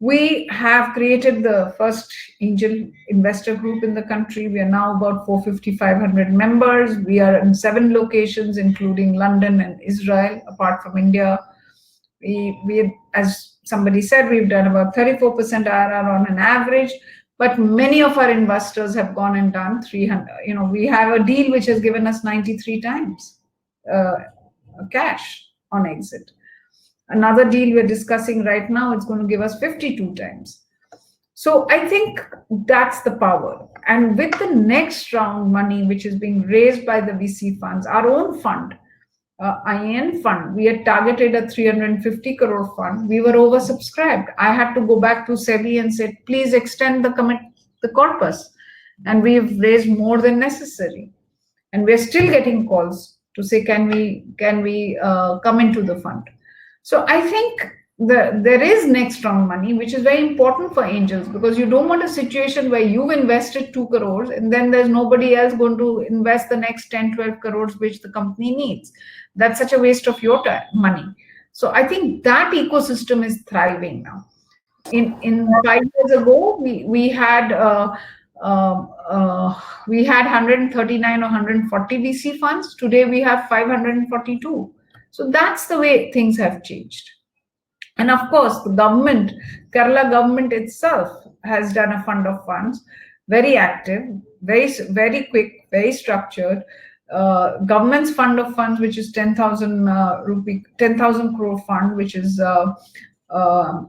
We have created the first angel investor group in the country. We are now about 450, 500 members. We are in 7 locations, including London and Israel, apart from India. We, as somebody said, we've done about 34% IRR on an average, but many of our investors have gone and done 300. We have a deal which has given us 93 times cash on exit. Another deal we're discussing right now, it's going to give us 52 times. So I think that's the power. And with the next round money, which is being raised by the VC funds, our own fund, IAN fund, we had targeted a 350 crore fund. We were oversubscribed. I had to go back to SEBI and say, please extend the corpus. And we've raised more than necessary. And we're still getting calls to say, can we come into the fund? So I think there is next round money, which is very important for angels, because you don't want a situation where you've invested 2 crores and then there's nobody else going to invest the next 10, 12 crores, which the company needs. That's such a waste of your time, money. So I think that ecosystem is thriving now. In 5 years ago, we had 139 or 140 VC funds. Today we have 542. So that's the way things have changed. And of course, the government, Kerala government itself has done a fund of funds, very active, very quick, very structured. Government's fund of funds, which is 10,000 crore fund, which is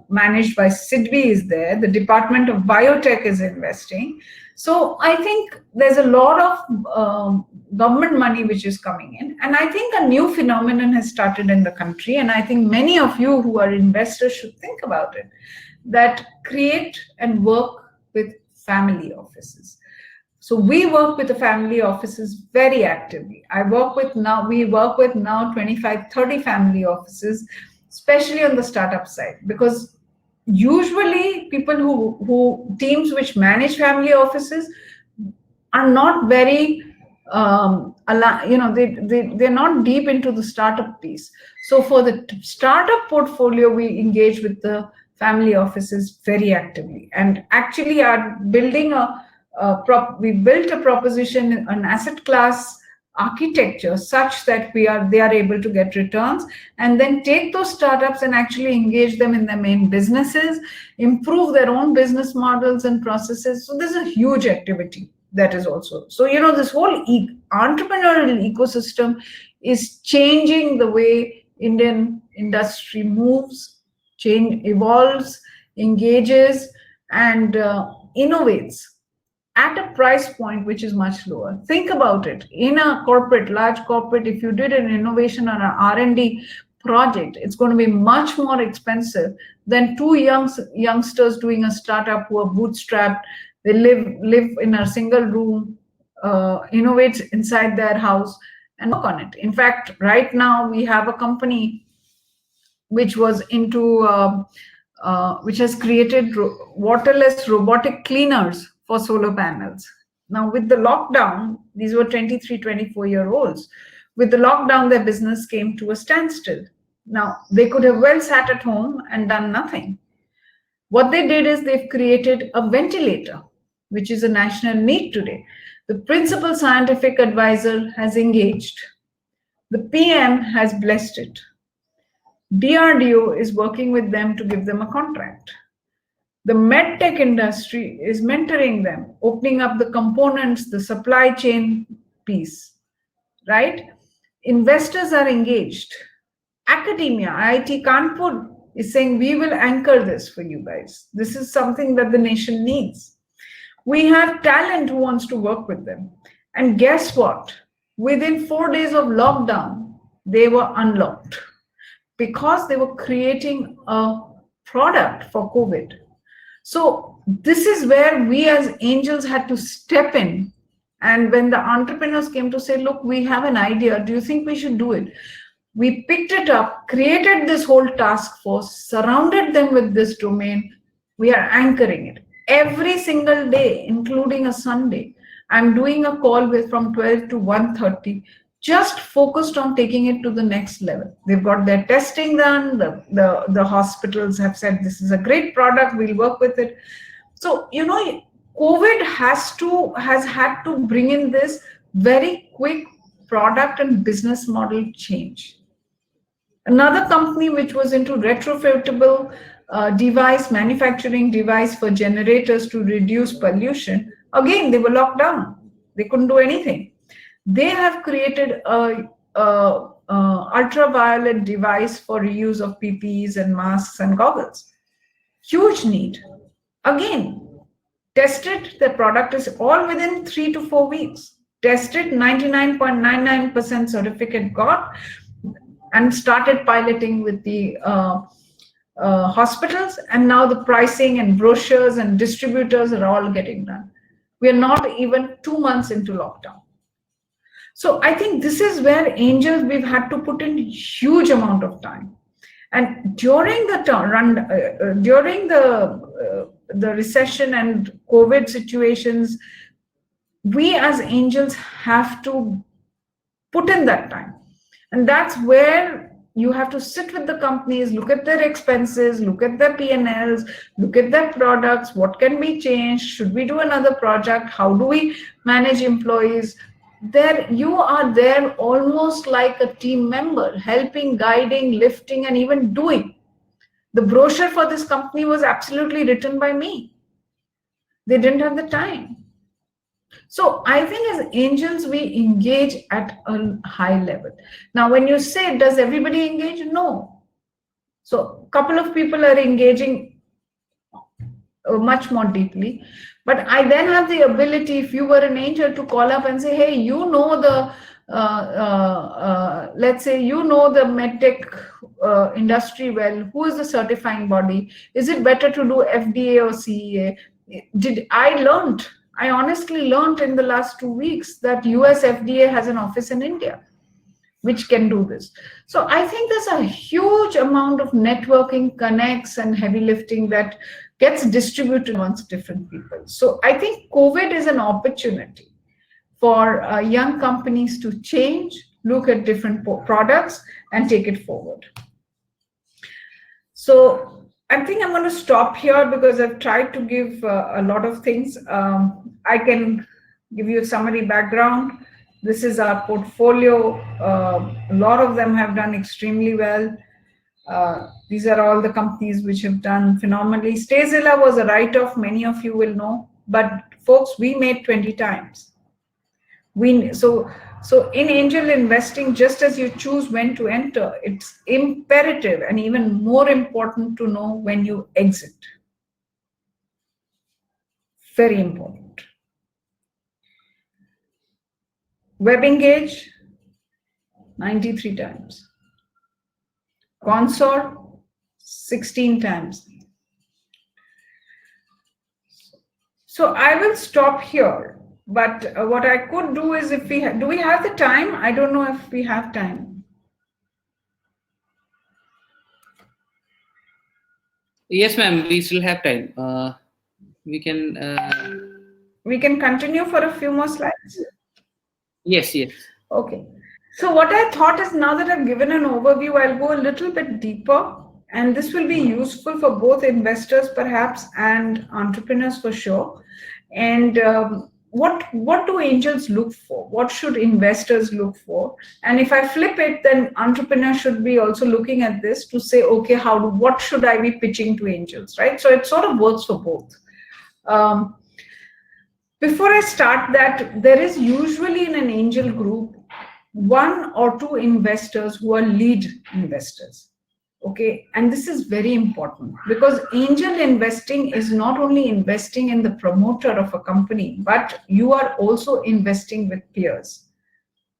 managed by SIDBI, is there. The Department of Biotech is investing. So I think there's a lot of government money which is coming in. And I think a new phenomenon has started in the country. And I think many of you who are investors should think about it, that create and work with family offices. So we work with the family offices very actively. We work with now 25, 30 family offices, especially on the startup side, because usually people who teams which manage family offices are not very they're not deep into the startup piece. So for the startup portfolio, we engage with the family offices very actively, and actually are building we built a proposition, an asset class architecture such that they are able to get returns, and then take those startups and actually engage them in their main businesses, improve their own business models and processes. So there's a huge activity that is also. So, this whole entrepreneurial ecosystem is changing the way Indian industry moves, evolves, engages, and innovates at a price point which is much lower. Think about it. In a large corporate, if you did an innovation or an R&D project, it's going to be much more expensive than 2 youngsters doing a startup who are bootstrapped. They live in a single room, innovate inside their house and work on it. In fact, right now we have a company which was which has created waterless robotic cleaners for solar panels. Now with the lockdown, these were 23, 24-year-olds. With the lockdown, their business came to a standstill. Now they could have well sat at home and done nothing. What they did is they've created a ventilator, which is a national need today. The principal scientific advisor has engaged. The PM has blessed it. DRDO is working with them to give them a contract. The medtech industry is mentoring them, opening up the components, the supply chain piece, right? Investors are engaged. Academia, IIT Kanpur is saying, we will anchor this for you guys. This is something that the nation needs. We have talent who wants to work with them. And guess what? Within 4 days of lockdown, they were unlocked because they were creating a product for COVID. So this is where we as angels had to step in. And when the entrepreneurs came to say, look, we have an idea, do you think we should do it? We picked it up, created this whole task force, surrounded them with this domain. We are anchoring it every single day, including a Sunday. I'm doing a call with from 12 to 1:30, just focused on taking it to the next level. They've got their testing done. The hospitals have said, this is a great product, we'll work with it. So, COVID has had to bring in this very quick product and business model change. Another company which was into retrofittable device, manufacturing device for generators to reduce pollution, again, they were locked down. They couldn't do anything. They have created a ultraviolet device for reuse of PPEs and masks and goggles. Huge need. Again, tested, the product is all within 3 to 4 weeks. Tested, 99.99% certificate got, and started piloting with the hospitals, and now the pricing and brochures and distributors are all getting done. We are not even 2 months into lockdown. So I think this is where angels, we've had to put in huge amount of time. And during the recession and COVID situations, we as angels have to put in that time. And that's where you have to sit with the companies, look at their expenses, look at their P&Ls, look at their products, what can be changed, should we do another project, how do we manage employees. There you are there almost like a team member, helping, guiding, lifting, and even doing. The brochure for this company was absolutely written by me. They didn't have the time. So I think as angels, we engage at a high level. Now, when you say, does everybody engage? No. So a couple of people are engaging much more deeply. But I then have the ability, if you were an angel, to call up and say, hey, let's say you know the medtech industry well. Who is the certifying body? Is it better to do FDA or CEA? I honestly learned in the last 2 weeks that US FDA has an office in India, which can do this. So I think there's a huge amount of networking, connects, and heavy lifting that gets distributed amongst different people. So I think COVID is an opportunity for young companies to change, look at different products, and take it forward. So I think I'm going to stop here because I've tried to give a lot of things. I can give you a summary background. This is our portfolio. A lot of them have done extremely well. These are all the companies which have done phenomenally. Stayzilla was a write-off, many of you will know. But folks, we made 20 times. So in angel investing, just as you choose when to enter, it's imperative and even more important to know when you exit. Very important. Web engage, 93 times. Consort, 16 times. So I will stop here. But what I could do is, if do we have the time? I don't know if we have time. Yes, ma'am, we still have time. We can continue for a few more slides. Yes. Okay. So what I thought is, now that I've given an overview, I'll go a little bit deeper, and this will be useful for both investors perhaps and entrepreneurs for sure. And what do angels look for? What should investors look for? And if I flip it, then entrepreneurs should be also looking at this to say, okay, what should I be pitching to angels, right? So it sort of works for both. Um, Before I start that, there is usually in an angel group one or two investors who are lead investors. Okay, and this is very important because angel investing is not only investing in the promoter of a company, but you are also investing with peers,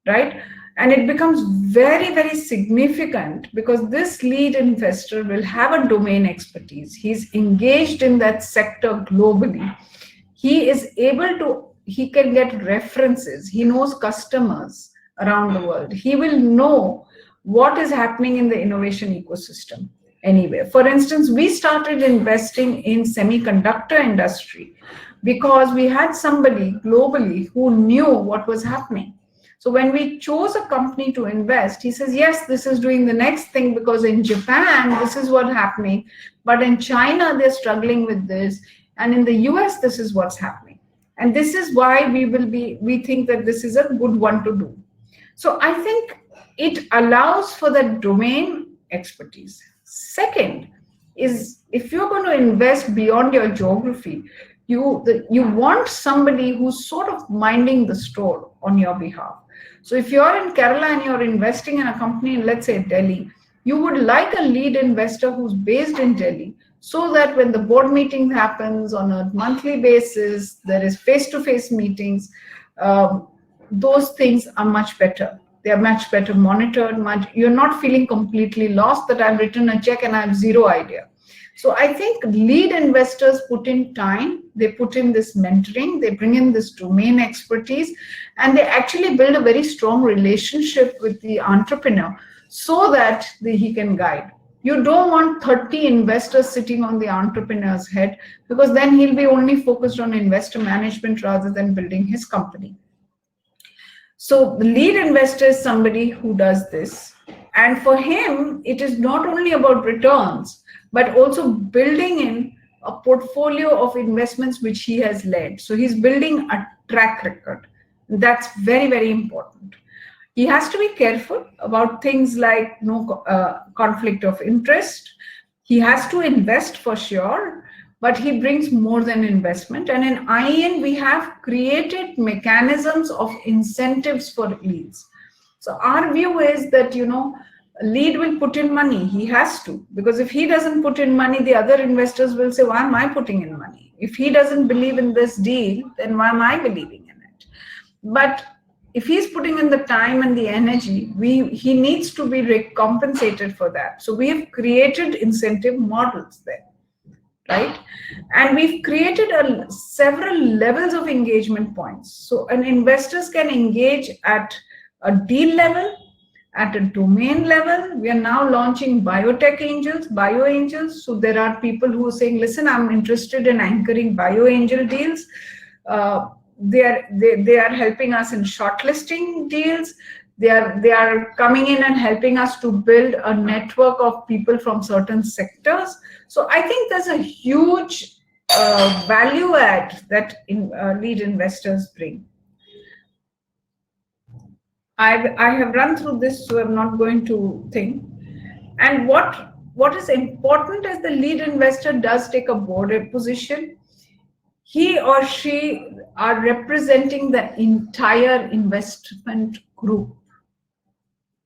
right? And it becomes very, very significant because this lead investor will have a domain expertise. He's engaged in that sector globally. He can get references. He knows customers around the world. He will know what is happening in the innovation ecosystem anyway. For instance, we started investing in semiconductor industry because we had somebody globally who knew what was happening. So when we chose a company to invest, he says, yes, this is doing the next thing because in Japan, this is what's happening. But in China, they're struggling with this. And in the US, this is what's happening. And this is why we think that this is a good one to do. So I think it allows for the domain expertise. Second is if you're going to invest beyond your geography, you want somebody who's sort of minding the store on your behalf. So if you're in Kerala and you're investing in a company in, let's say, Delhi, you would like a lead investor who's based in Delhi so that when the board meeting happens on a monthly basis, there is face-to-face meetings, those things are much better. They are much better monitored. You're not feeling completely lost that I've written a check and I have zero idea. So I think lead investors put in time, they put in this mentoring, they bring in this domain expertise, and they actually build a very strong relationship with the entrepreneur so that he can guide. You don't want 30 investors sitting on the entrepreneur's head because then he'll be only focused on investor management rather than building his company. So the lead investor is somebody who does this. And for him, it is not only about returns, but also building in a portfolio of investments which he has led. So he's building a track record. That's very, very important. He has to be careful about things like no conflict of interest. He has to invest for sure, but he brings more than investment. And in IEN, we have created mechanisms of incentives for leads. So our view is that, lead will put in money. He has to, because if he doesn't put in money, the other investors will say, why am I putting in money? If he doesn't believe in this deal, then why am I believing in it? But if he's putting in the time and the energy, he needs to be recompensated for that. So we have created incentive models there, right? And we've created several levels of engagement points. So an investors can engage at a deal level, at a domain level. We are now launching biotech angels, bio angels. So there are people who are saying, listen, I'm interested in anchoring bio angel deals. They are helping us in shortlisting deals. They are coming in and helping us to build a network of people from certain sectors. So I think there's a huge value add that lead investors bring. I have run through this, so I'm not going to think. And what is important as the lead investor does take a board position, he or she are representing the entire investment group.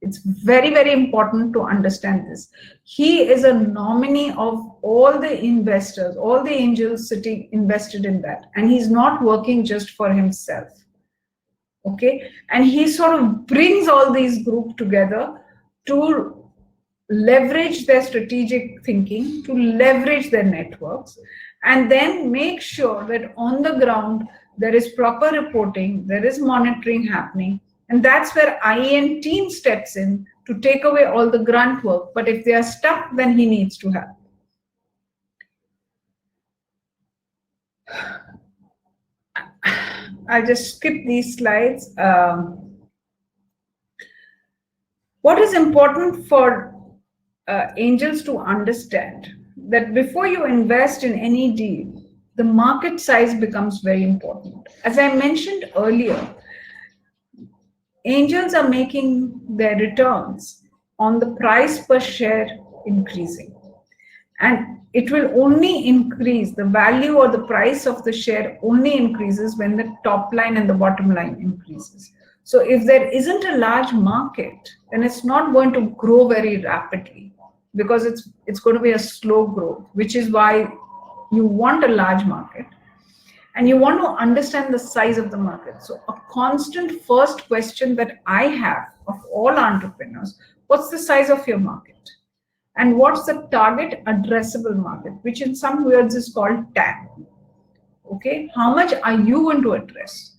It's very, very important to understand this. He is a nominee of all the investors, all the angels sitting invested in that. And he's not working just for himself. Okay, and he sort of brings all these groups together to leverage their strategic thinking, to leverage their networks, and then make sure that on the ground there is proper reporting, there is monitoring happening, and that's where IEN team steps in to take away all the grunt work. But if they are stuck, then he needs to help. I'll just skip these slides. What is important for angels to understand that before you invest in any deal, the market size becomes very important. As I mentioned earlier, angels are making their returns on the price per share increasing. And it will only increase, the value or the price of the share only increases when the top line and the bottom line increases. So if there isn't a large market, then it's not going to grow very rapidly, because it's going to be a slow growth, which is why you want a large market and you want to understand the size of the market. So a constant first question that I have of all entrepreneurs: what's the size of your market? And what's the target addressable market, which in some words is called TAM? Okay, how much are you going to address?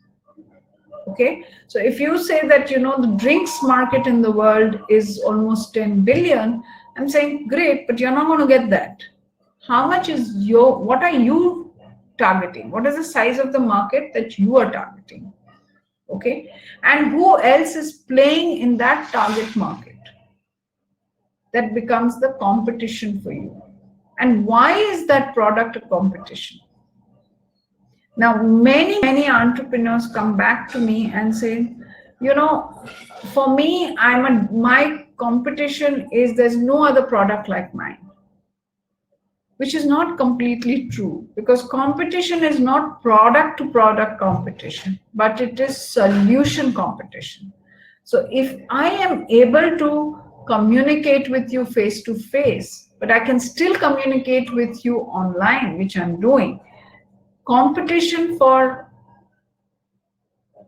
Okay, so if you say that, you know, the drinks market in the world is almost 10 billion, I'm saying great, but you're not going to get that. How much is what are you targeting? What is the size of the market that you are targeting? Okay, and who else is playing in that target market? That becomes the competition for you. And why is that product a competition? Now, many entrepreneurs come back to me and say, you know, for me, my competition is there's no other product like mine. Which is not completely true, because competition is not product to product competition, but it is solution competition. So if I am able to communicate with you face to face, but I can still communicate with you online, which I'm doing, competition for,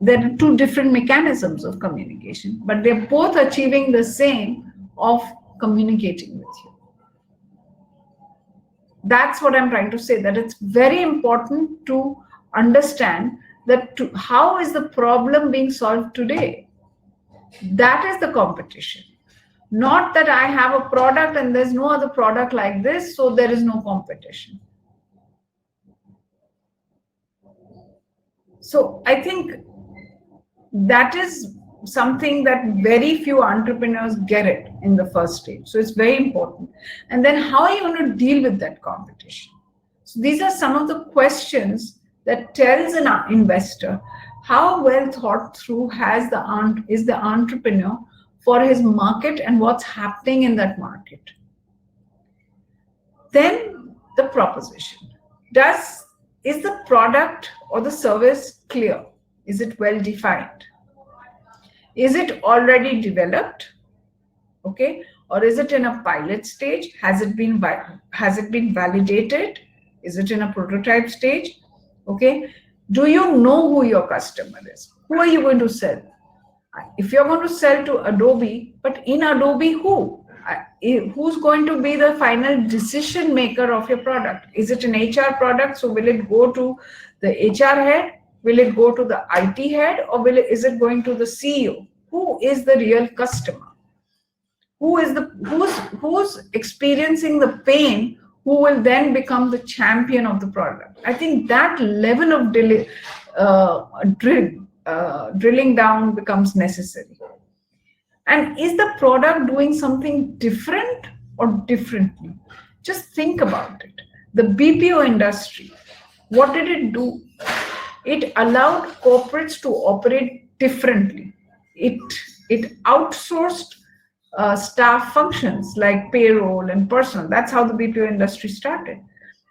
there are two different mechanisms of communication, but they're both achieving the same of communicating with you. That's what I'm trying to say, that it's very important to understand that how is the problem being solved today? That is the competition. Not that I have a product and there's no other product like this, so there is no competition. So I think that is something that very few entrepreneurs get it in the first stage. So it's very important. And then how are you going to deal with that competition? So these are some of the questions that tells an investor how well thought through is the entrepreneur for his market and what's happening in that market. Then the proposition. Is the product or the service clear? Is it well defined? Is it already developed? Okay, or is it in a pilot stage? Has it been validated? Is it in a prototype stage? Okay, do you know who your customer is? Who are you going to sell? If you're going to sell to Adobe, but in Adobe, who's going to be the final decision maker of your product? Is it an HR product? So will it go to the HR head? Will it go to the IT head, or is it going to the CEO? Who is the real customer? Who's experiencing the pain? Who will then become the champion of the product? I think that level of drilling down becomes necessary. And is the product doing something different or differently? Just think about it. The BPO industry, what did it do? It allowed corporates to operate differently. It outsourced staff functions like payroll and personal. That's how the BPO industry started.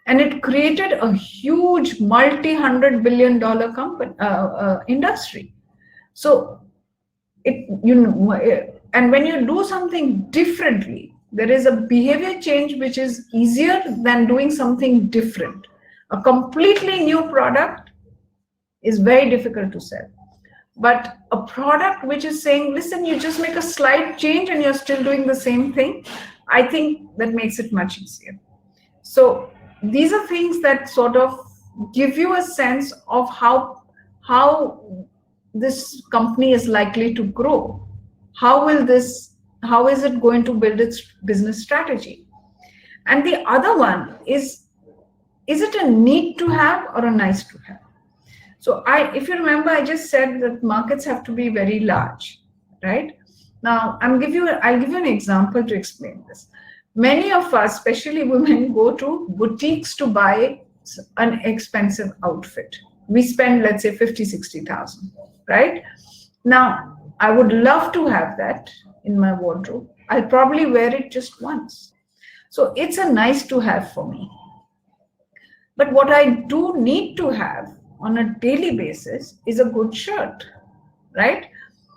And it created a huge multi-$100 billion industry. So, and when you do something differently, there is a behavior change which is easier than doing something different. A completely new product is very difficult to sell. But a product which is saying, listen, you just make a slight change and you're still doing the same thing, I think that makes it much easier. So these are things that sort of give you a sense of how this company is likely to grow. How is it going to build its business strategy? And the other one is it a need to have or a nice to have? So if you remember, I just said that markets have to be very large, right? Now, I'll give you an example to explain this. Many of us, especially women, go to boutiques to buy an expensive outfit. We spend, let's say, 50, 60,000, right? Now, I would love to have that in my wardrobe. I'll probably wear it just once. So it's a nice to have for me. But what I do need to have on a daily basis is a good shirt, right?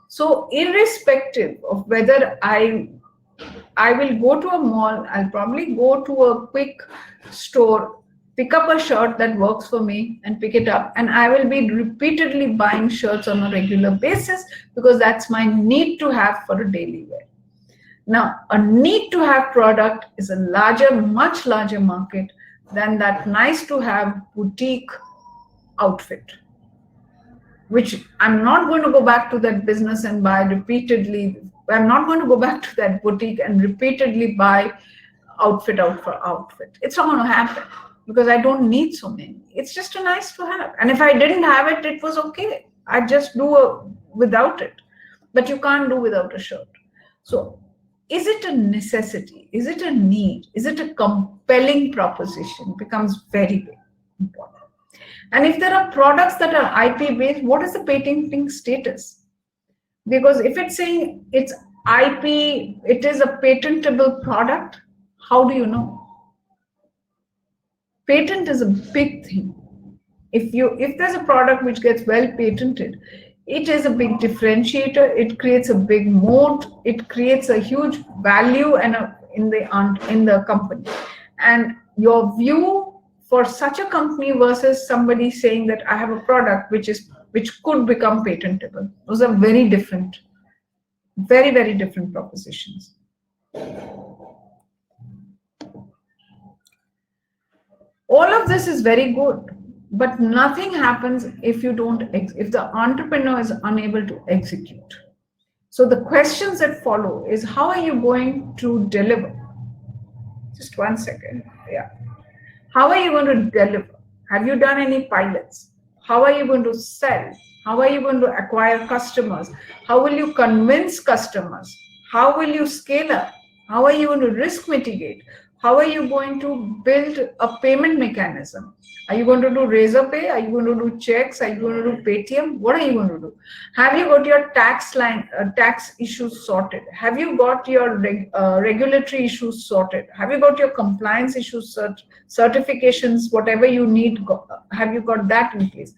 So irrespective of whether I will go to a mall, I'll probably go to a quick store, pick up a shirt that works for me and pick it up. And I will be repeatedly buying shirts on a regular basis because that's my need to have for a daily wear. Now, a need to have product is a larger, much larger market than that nice to have boutique outfit, which I'm not going to go back to that business and buy repeatedly. I'm not going to go back to that boutique and repeatedly buy outfit out for outfit. It's not going to happen because I don't need so many. It's just a nice to have. And if I didn't have it, it was okay. I'd just do without it. But you can't do without a shirt. So is it a necessity? Is it a need? Is it a compelling proposition? It becomes very important. And if there are products that are IP based, what is the patenting status? Because if it's saying it's IP, it is a patentable product, how do you know? Patent is a big thing. If there's a product which gets well patented, it is a big differentiator. It creates a big moat. It creates a huge value in the company. And your view for such a company versus somebody saying that I have a product which could become patentable, those are very different, very, very different propositions. All of this is very good, but nothing happens if the entrepreneur is unable to execute. So the questions that follow is, how are you going to deliver? Just 1 second. Yeah. How are you going to deliver? Have you done any pilots? How are you going to sell? How are you going to acquire customers? How will you convince customers? How will you scale up? How are you going to risk mitigate? How are you going to build a payment mechanism? Are you going to do Razorpay? Are you going to do checks? Are you going to do Paytm? What are you going to do? Have you got your tax issues sorted? Have you got your regulatory issues sorted? Have you got your compliance issues certifications, whatever you need? Have you got that in place?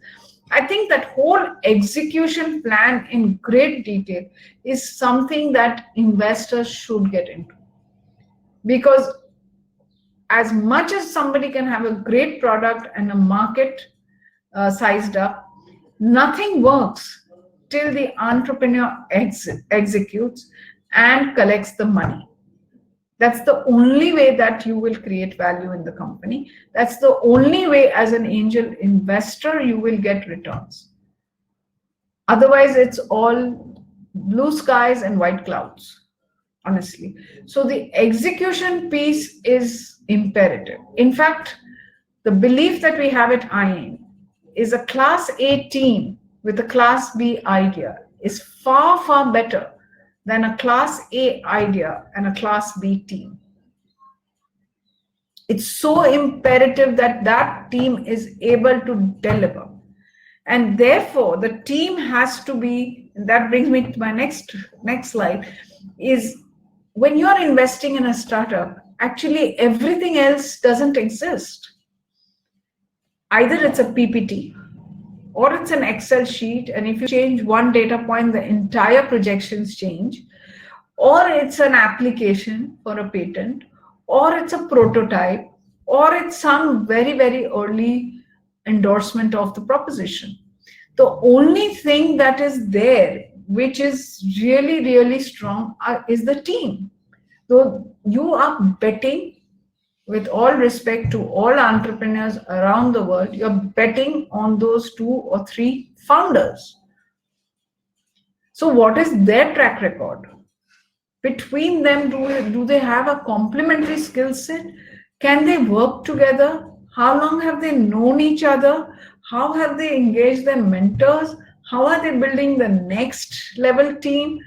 I think that whole execution plan in great detail is something that investors should get into. Because as much as somebody can have a great product and a market sized up, nothing works till the entrepreneur executes and collects the money. That's the only way that you will create value in the company. That's the only way as an angel investor you will get returns. Otherwise, it's all blue skies and white clouds, honestly. So the execution piece is imperative. In fact, the belief that we have at IN is a class A team with a class B idea is far, far better than a class A idea and a class B team. It's so imperative that that team is able to deliver. And therefore, the team has to be, that brings me to my next slide, is when you're investing in a startup, actually everything else doesn't exist. Either it's a PPT or it's an Excel sheet, and if you change one data point, the entire projections change, or it's an application for a patent, or it's a prototype, or it's some very, very early endorsement of the proposition. The only thing that is there, which is really, really strong, is the team. So you are betting, with all respect to all entrepreneurs around the world, you're betting on those 2 or 3 founders. So what is their track record? Between them, do they have a complementary skill set? Can they work together? How long have they known each other? How have they engaged their mentors? How are they building the next level team?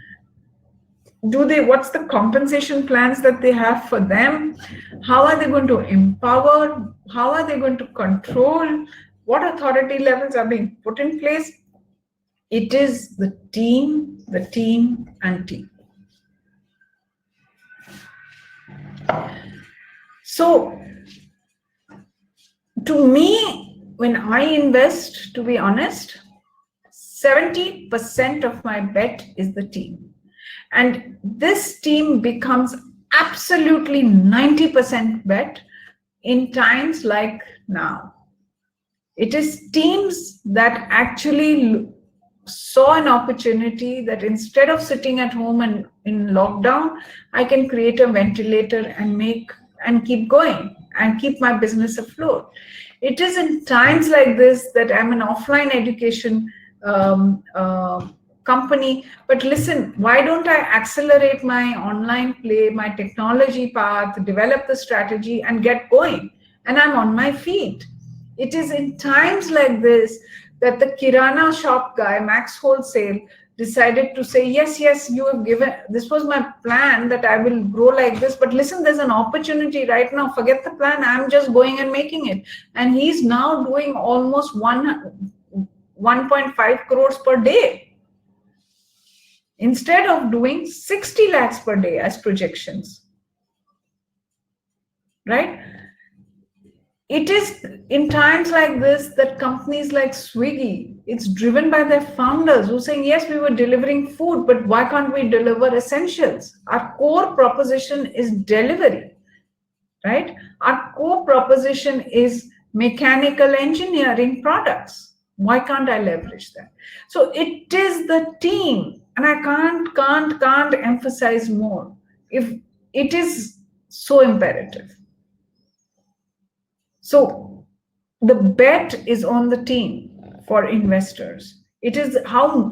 what's the compensation plans that they have for them? How are they going to empower? How are they going to control? What authority levels are being put in place? It is the team, and team. So, to me, when I invest, to be honest, 70% of my bet is the team. And this team becomes absolutely 90% bet in times like now. It is teams that actually saw an opportunity that instead of sitting at home and in lockdown, I can create a ventilator and keep going and keep my business afloat. It is in times like this that I'm an offline education company, but listen, why don't I accelerate my online play, my technology path, develop the strategy and get going? And I'm on my feet. It is in times like this that the Kirana shop guy, Max Wholesale, decided to say, yes, you have given, this was my plan that I will grow like this, but listen, there's an opportunity right now, forget the plan, I'm just going and making it. And he's now doing almost 1.5 crores per day, instead of doing 60 lakhs per day as projections, right? It is in times like this that companies like Swiggy, it's driven by their founders who are saying, yes, we were delivering food, but why can't we deliver essentials? Our core proposition is delivery, right? Our core proposition is mechanical engineering products. Why can't I leverage that? So it is the team, and I can't emphasize more. If it is so imperative. So the bet is on the team for investors. It is how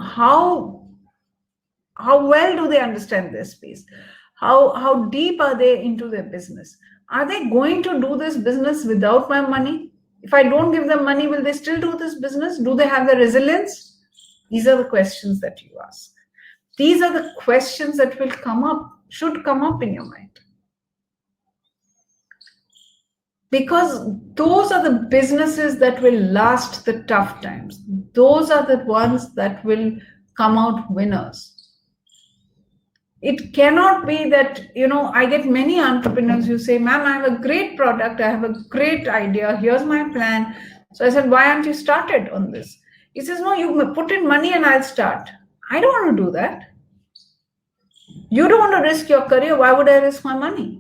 well do they understand their space? How deep are they into their business? Are they going to do this business without my money? If I don't give them money, will they still do this business? Do they have the resilience? These are the questions that you ask. These are the questions that should come up in your mind. Because those are the businesses that will last the tough times. Those are the ones that will come out winners. It cannot be that, I get many entrepreneurs who say, ma'am, I have a great product, I have a great idea, here's my plan. So I said, why aren't you started on this? He says, no, you put in money and I'll start. I don't want to do that. You don't want to risk your career, why would I risk my money?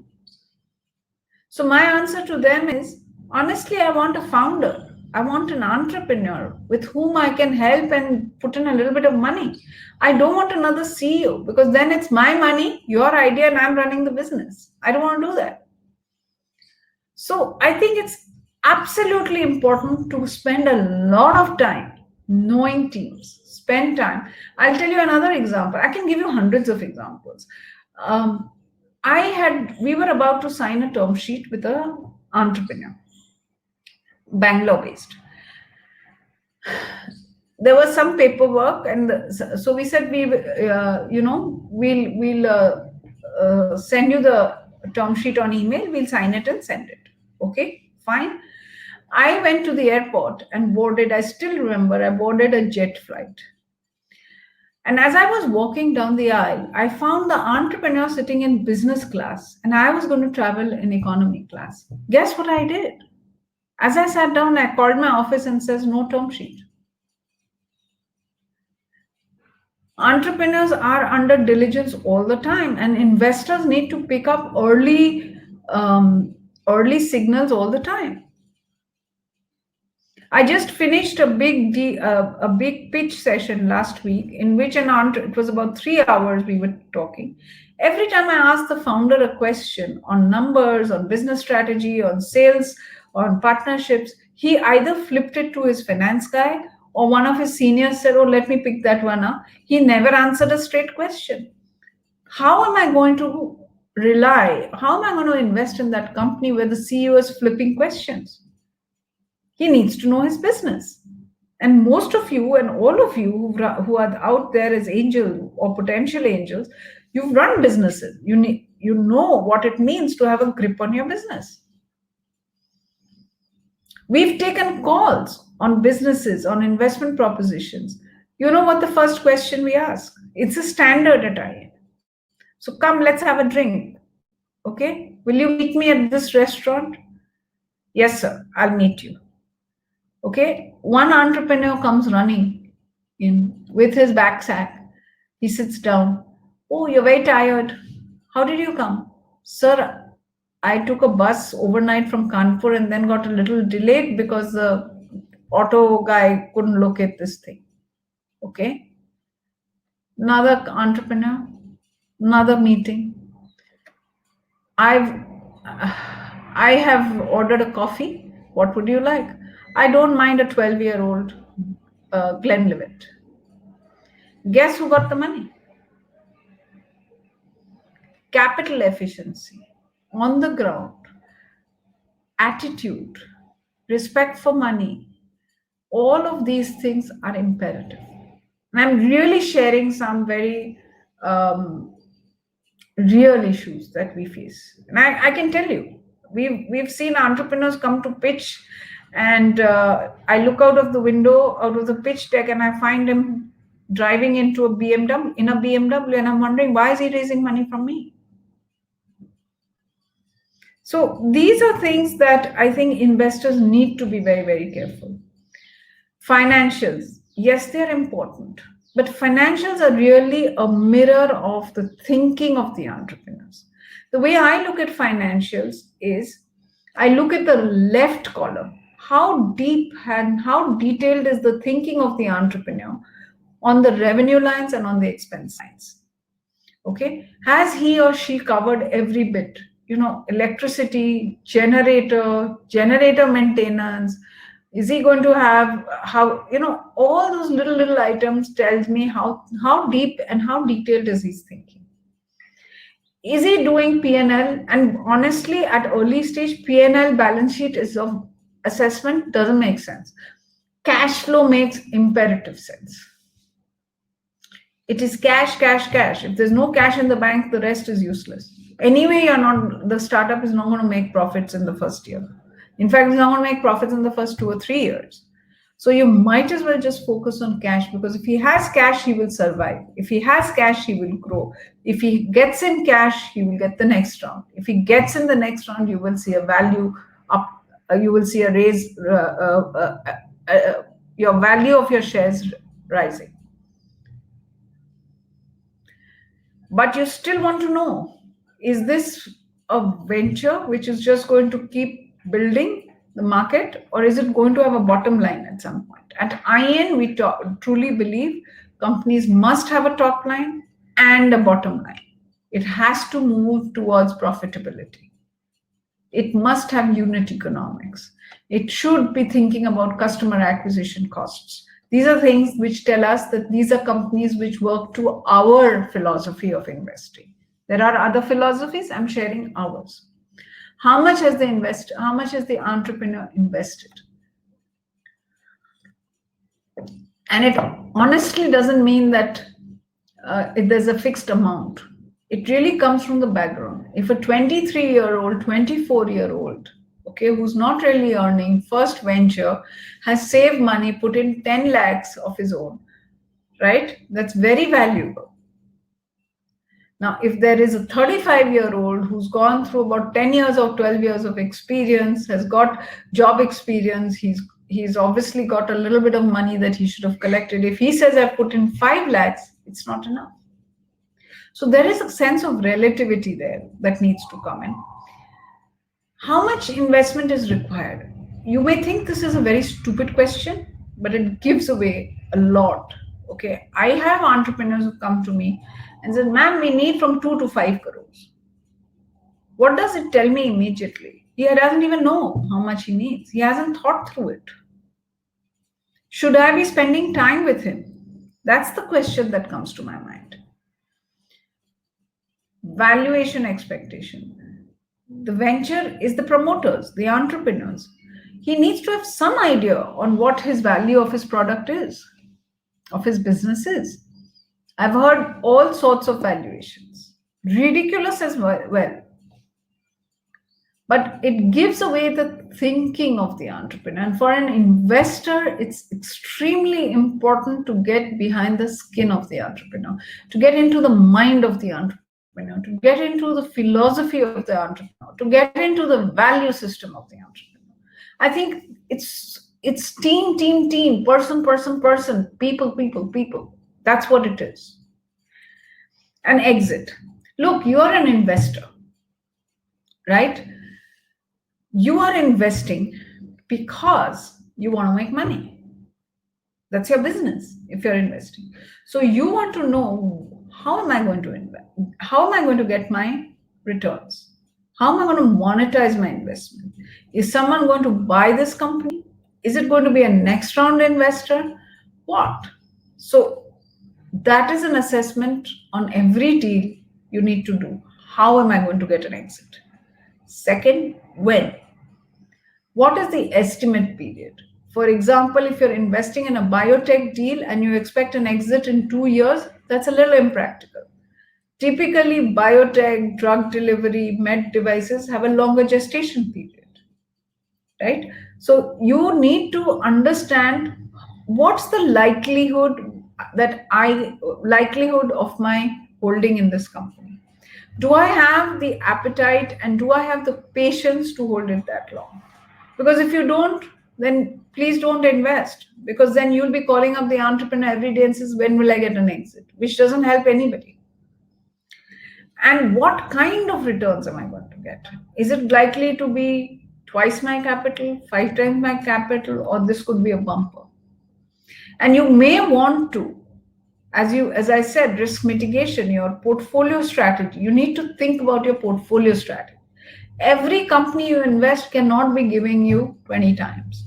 So my answer to them is, honestly, I want a founder. I want an entrepreneur with whom I can help and put in a little bit of money. I don't want another CEO, because then it's my money, your idea, and I'm running the business. I don't want to do that. So I think it's absolutely important to spend a lot of time knowing teams, spend time. I'll tell you another example. I can give you hundreds of examples. We were about to sign a term sheet with an entrepreneur, Bangalore based. There was some paperwork, and so we said we'll send you the term sheet on email. We'll sign it and send it. Okay, fine. I went to the airport and boarded. I still remember I boarded a jet flight. And as I was walking down the aisle, I found the entrepreneur sitting in business class, and I was going to travel in economy class. Guess what I did? As I sat down, I called my office and says, no term sheet. Entrepreneurs are under diligence all the time, and investors need to pick up early signals all the time. I just finished a big pitch session last week in which it was about 3 hours we were talking. Every time I asked the founder a question on numbers, on business strategy, on sales, on partnerships, he either flipped it to his finance guy, or one of his seniors said, oh, let me pick that one up. He never answered a straight question. How am I going to how am I going to invest in that company where the CEO is flipping questions? He needs to know his business. And most of you and all of you who are out there as angels or potential angels, You've run businesses. You know what it means to have a grip on your business. We've taken calls on businesses, on investment propositions. You know what the first question we ask? It's a standard at IIN. So come, let's have a drink. Okay? Will you meet me at this restaurant? Yes, sir. I'll meet you. Okay? One entrepreneur comes running in with his backpack. He sits down. Oh, you're very tired. How did you come? Sir, I took a bus overnight from Kanpur and then got a little delayed because the auto guy couldn't locate this thing. Okay? Another entrepreneur, another meeting. I have ordered a coffee. What would you like? I don't mind a 12-year-old Glenlivet. Guess who got the money? Capital efficiency, on the ground, attitude, respect for money. All of these things are imperative. And I'm really sharing some very real issues that we face. And I can tell you, we've seen entrepreneurs come to pitch, and I look out of the window, out of the pitch deck, and I find him driving into a BMW, and I'm wondering, why is he raising money from me? So these are things that I think investors need to be very, very careful. Financials, yes, they're important, but financials are really a mirror of the thinking of the entrepreneurs. The way I look at financials is I look at the left column. How deep and how detailed is the thinking of the entrepreneur on the revenue lines and on the expense lines? Okay, has he or she covered every bit? Electricity, generator maintenance. Is he going to have all those little items tells me how deep and how detailed is his thinking. Is he doing P&L? And honestly, at early stage, P&L balance sheet is of assessment doesn't make sense. Cash flow makes imperative sense. It is cash. If there's no cash in the bank, the rest is useless. Anyway, the startup is not going to make profits in the first year. In fact, it's not going to make profits in the first 2 or 3 years. So you might as well just focus on cash, because if he has cash, he will survive. If he has cash, he will grow. If he gets in cash, he will get the next round. If he gets in the next round, you will see a value up. You will see a raise, your value of your shares rising. But you still want to know, is this a venture which is just going to keep building the market, or is it going to have a bottom line at some point? At IIN, we truly believe companies must have a top line and a bottom line. It has to move towards profitability. It must have unit economics. It should be thinking about customer acquisition costs. These are things which tell us that these are companies which work to our philosophy of investing. There are other philosophies. I'm sharing ours. How much has the investor, how much has the entrepreneur invested? And it honestly doesn't mean that there's a fixed amount. It really comes from the background. If a 23-year-old, 24-year-old, okay, who's not really earning, first venture, has saved money, put in 10 lakhs of his own, right? That's very valuable. Now, if there is a 35-year-old who's gone through about 10 years or 12 years of experience, has got job experience, he's obviously got a little bit of money that he should have collected. If he says, I've put in 5 lakhs, it's not enough. So there is a sense of relativity there that needs to come in. How much investment is required? You may think this is a very stupid question, but it gives away a lot. Okay, I have entrepreneurs who come to me and said, ma'am, we need from 2 to 5 crores. What does it tell me immediately? He doesn't even know how much he needs. He hasn't thought through it. Should I be spending time with him? That's the question that comes to my mind. Valuation expectation. The venture is the promoters, the entrepreneurs. He needs to have some idea on what his value of his product is, of his business is. I've heard all sorts of valuations. ridiculous as well. But it gives away the thinking of the entrepreneur. And for an investor, it's extremely important to get behind the skin of the entrepreneur, to get into the mind of the entrepreneur, to get into the philosophy of the entrepreneur, to get into the value system of the entrepreneur. I think it's team, person, people. That's what it is. An exit. Look, you're an investor, right? You are investing because you want to make money. That's your business if you're investing. So you want to know, how am I going to invest? How am I going to get my returns? How am I going to monetize my investment? Is someone going to buy this company? Is it going to be a next round investor? What? So that is an assessment on every deal you need to do. How am I going to get an exit? Second, when? What is the estimate period? For example, if you're investing in a biotech deal and you expect an exit in 2 years, that's a little impractical. Typically, biotech, drug delivery, med devices have a longer gestation period, right? So you need to understand what's the likelihood of my holding in this company. Do I have the appetite and do I have the patience to hold it that long? Because if you don't, then please don't invest, because then you'll be calling up the entrepreneur every day and says, when will I get an exit? Which doesn't help anybody. And what kind of returns am I going to get? Is it likely to be twice my capital, 5 times my capital, or this could be a bumper? And you may want to, as I said, risk mitigation, your portfolio strategy. You need to think about your portfolio strategy. Every company you invest cannot be giving you 20 times.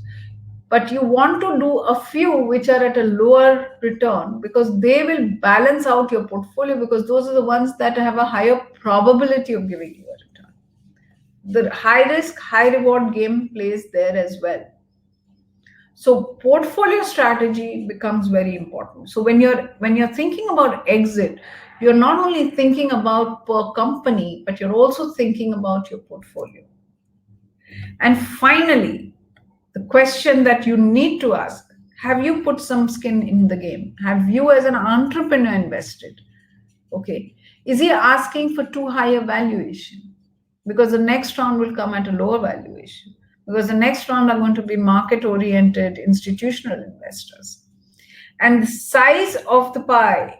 But you want to do a few which are at a lower return, because they will balance out your portfolio, because those are the ones that have a higher probability of giving you a return. The high risk, high reward game plays there as well. So portfolio strategy becomes very important. So when you're thinking about exit, you're not only thinking about per company, but you're also thinking about your portfolio. And finally, the question that you need to ask, have you put some skin in the game? Have you as an entrepreneur invested? Okay. Is he asking for too high a valuation? Because the next round will come at a lower valuation. Because the next round are going to be market-oriented institutional investors. And the size of the pie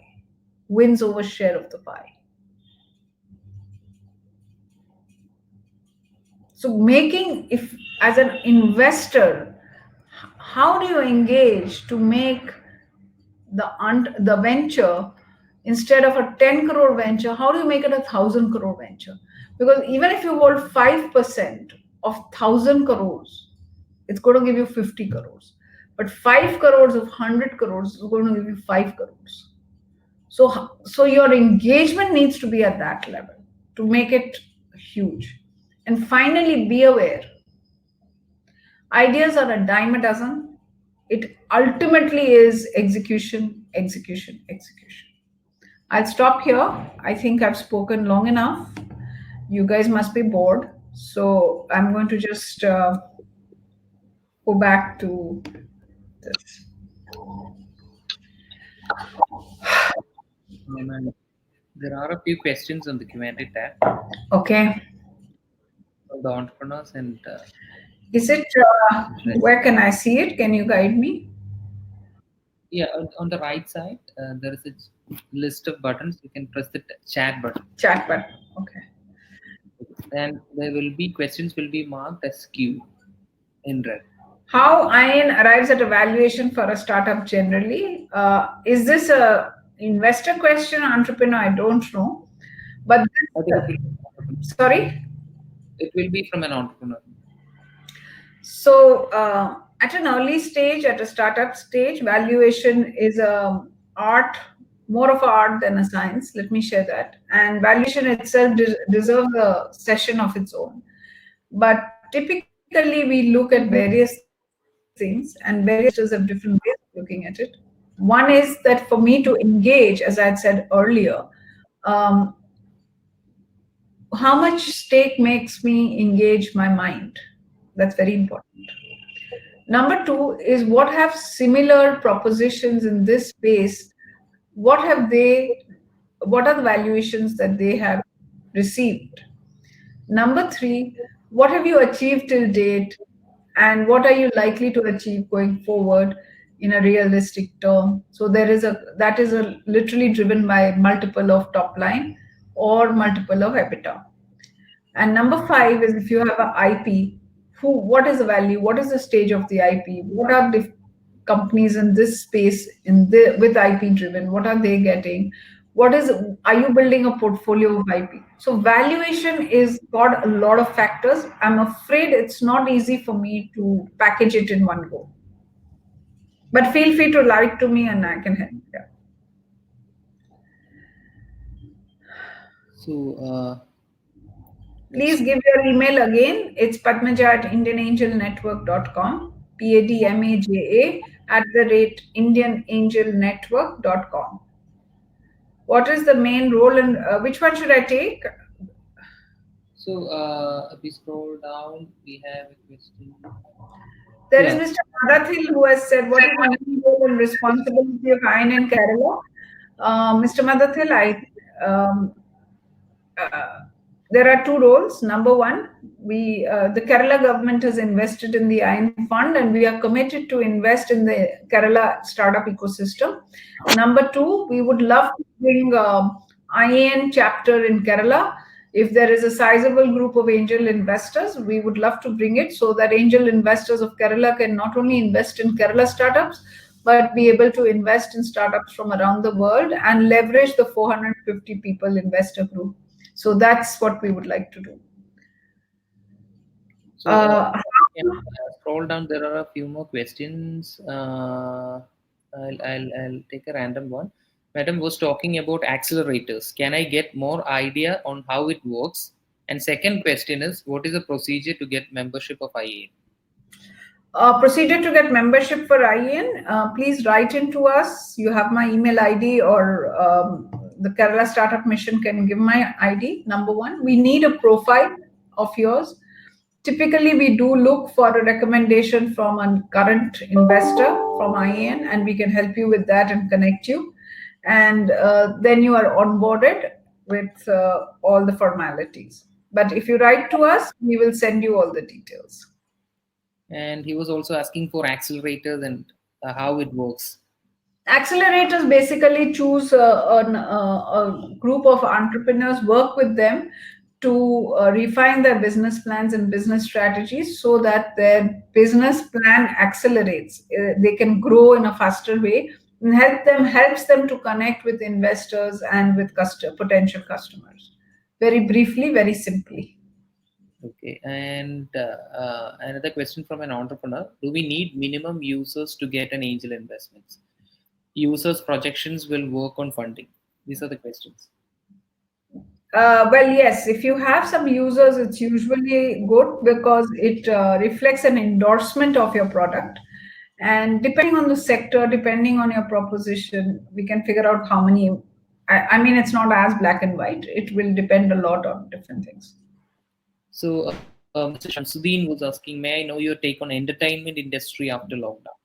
wins over share of the pie. So if as an investor, how do you engage to make the venture, instead of a 10 crore venture, how do you make it a 1,000 crore venture? Because even if you hold 5% of 1,000 crores, it's going to give you 50 crores. But 5 crores of 100 crores is going to give you 5 crores. So your engagement needs to be at that level to make it huge. And finally, be aware. Ideas are a dime a dozen. It ultimately is execution. I'll stop here. I think I've spoken long enough. You guys must be bored. So I'm going to just go back to this. There are a few questions on the Q&A tab. Okay. Of the entrepreneurs and. Is it, where can I see it? Can you guide me? Yeah, on the right side, there is a list of buttons. You can press the chat button. Chat button, okay. And there will be questions will be marked as Q in red. How IN arrives at a valuation for a startup generally? Is this a investor question, entrepreneur? I don't know. But sorry? It will be from an entrepreneur. So at an early stage, at a startup stage, valuation is a art, more of an art than a science. Let me share that. And valuation itself deserves a session of its own. But typically, we look at various things, and various investors have different ways of looking at it. One is that for me to engage, as I had said earlier, how much stake makes me engage my mind? That's very important. Number two is what have similar propositions in this space? What have they, what are the valuations that they have received? Number three, what have you achieved till date? And what are you likely to achieve going forward in a realistic term? So that is a literally driven by multiple of top line or multiple of EBITDA. And number five is if you have an IP, what is the value? What is the stage of the IP? What are the companies in this space with IP driven? What are they getting? Are you building a portfolio of IP? So valuation is got a lot of factors. I'm afraid it's not easy for me to package it in one go. But feel free to write to me and I can help. Yeah. So, Please give your email again. It's padmaja@indianangelnetwork.com, padmaja@indianangelnetwork.com. What is the main role and which one should I take? so, if we scroll down, we have a question. There is Mr. Marathil who has said, what is the main role and responsibility of IN in Kerala? Mr. Marathil, there are two roles. Number one, the Kerala government has invested in the IN fund and we are committed to invest in the Kerala startup ecosystem. Number two, we would love to bring IN chapter in Kerala. If there is a sizable group of angel investors, we would love to bring it so that angel investors of Kerala can not only invest in Kerala startups, but be able to invest in startups from around the world and leverage the 450 people investor group. So that's what we would like to do. So, scroll down. There are a few more questions. I'll take a random one. Madam was talking about accelerators. Can I get more idea on how it works? And second question is, what is the procedure to get membership of IAN? Procedure to get membership for IAN, please write into us. You have my email ID or the Kerala Startup Mission can give my ID. Number one, we need a profile of yours. Typically, we do look for a recommendation from a current investor from IAN and we can help you with that and connect you. And then you are onboarded with all the formalities. But if you write to us, we will send you all the details. And he was also asking for accelerators and how it works. Accelerators basically choose a group of entrepreneurs, work with them to refine their business plans and business strategies so that their business plan accelerates. They can grow in a faster way and helps them to connect with investors and with potential customers. Very briefly, very simply. Okay, and another question from an entrepreneur: do we need minimum users to get an angel investments? Users' projections will work on funding. These are the questions. Well, yes, if you have some users, it's usually good because it reflects an endorsement of your product. And depending on the sector, depending on your proposition, we can figure out how many. I mean, it's not as black and white. It will depend a lot on different things. So, Mr. Shamsuddin was asking, may I know your take on entertainment industry after lockdown?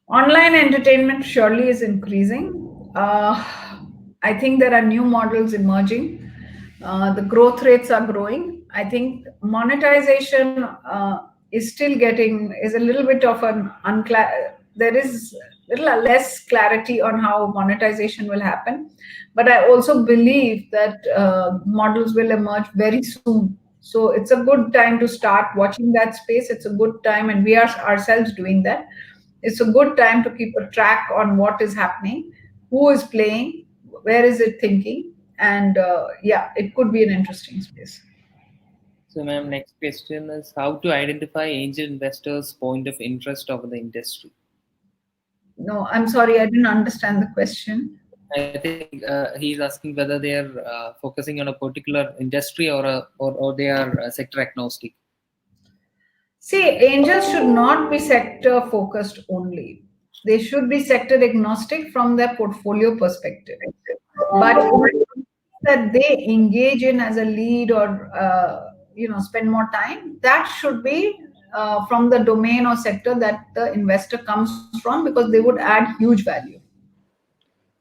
Online entertainment surely is increasing. I think there are new models emerging. The growth rates are growing. I think monetization is a little bit of there is little less clarity on how monetization will happen. But I also believe that models will emerge very soon. So it's a good time to start watching that space. It's a good time, and we are ourselves doing that. It's a good time to keep a track on what is happening, who is playing, where is it thinking, and yeah, it could be an interesting space. So, ma'am, next question is how to identify angel investors' point of interest of the industry. No, I'm sorry, I didn't understand the question. I think he's asking whether they are focusing on a particular industry or they are sector agnostic. See, angels should not be sector focused only. They should be sector agnostic from their portfolio perspective. But that they engage in as a lead or spend more time, that should be from the domain or sector that the investor comes from, because they would add huge value.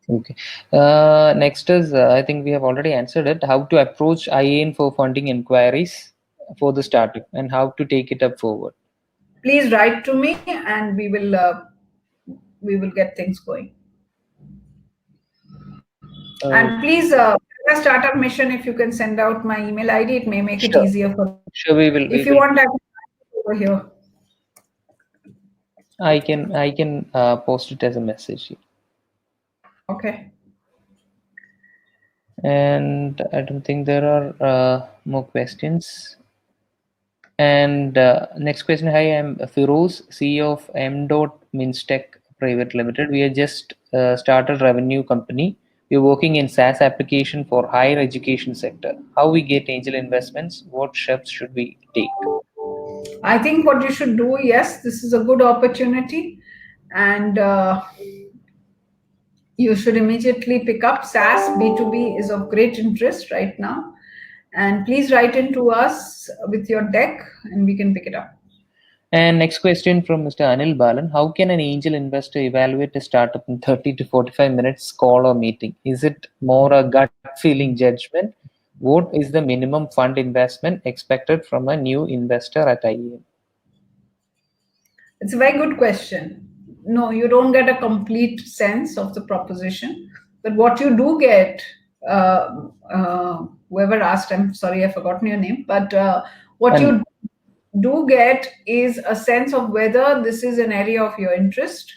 Okay. Next is, I think we have already answered it. How to approach IAN for funding inquiries for the startup and how to take it up forward. Please write to me, and we will get things going. Uh, And please, a startup mission, if you can send out my email ID, it may make it sure, easier for me. sure. We will. If We you will. want, I can over here. I can post it as a message. Okay. And I don't think there are more questions. And next question. Hi, I'm Firoz, CEO of M. Minstech Private Limited. We have just started revenue company. We're working in SaaS application for higher education sector. How we get angel investments? What steps should we take? I think what you should do, yes, this is a good opportunity, and you should immediately pick up. SaaS B2B is of great interest right now. And please write into us with your deck, and we can pick it up. And next question from Mr. Anil Balan. How can an angel investor evaluate a startup in 30 to 45 minutes call or meeting? Is it more a gut feeling judgment? What is the minimum fund investment expected from a new investor at IEM? It's a very good question. No, you don't get a complete sense of the proposition, but what you do get, whoever asked, I'm sorry, I've forgotten your name, but what And you do get is a sense of whether this is an area of your interest,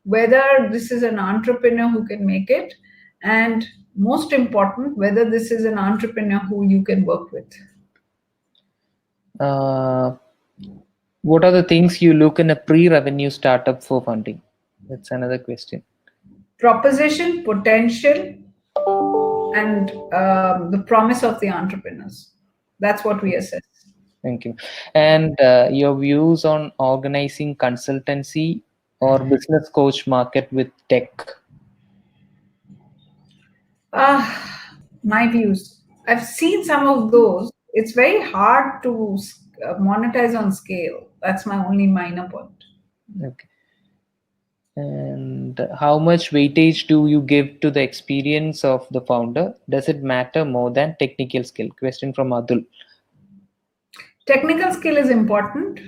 whether this is an entrepreneur who can make it, and most important, whether this is an entrepreneur who you can work with. uh, what are the things you look in a pre-revenue startup for funding? That's another question. Proposition, potential, and the promise of the entrepreneurs. That's what we assess. Thank you. And your views on organizing consultancy or business coach market with tech? My views. I've seen some of those. It's very hard to monetize on scale. That's my only minor point. Okay. And how much weightage do you give to the experience of the founder? Does it matter more than technical skill? Question from Adul. Technical skill is important,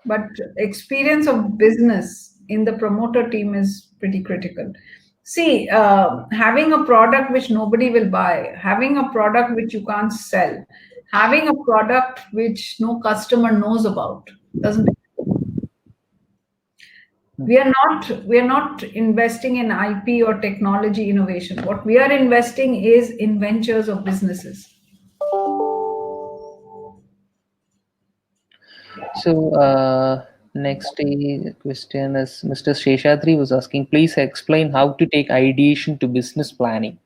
but experience of business in the promoter team is pretty critical. See, having a product which nobody will buy, having a product which you can't sell, having a product which no customer knows about doesn't. We are not investing in IP or technology innovation. What we are investing is in ventures of businesses. So next question is Mr. Sheshadri was asking, please explain how to take ideation to business planning.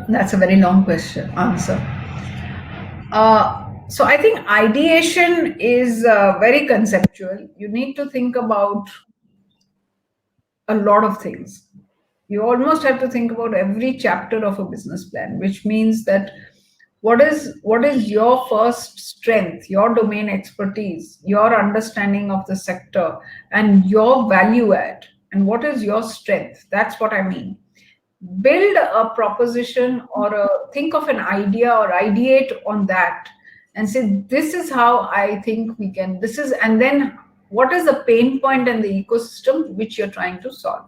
That's a very long question answer. So I think ideation is very conceptual. You need to think about a lot of things. You almost have to think about every chapter of a business plan, which means that what is your first strength, your domain expertise, your understanding of the sector, and your value add, and what is your strength. That's what I mean. Build a proposition or think of an idea or ideate on that, and say, this is how I think we can, this is, and then what is the pain point and the ecosystem which you're trying to solve.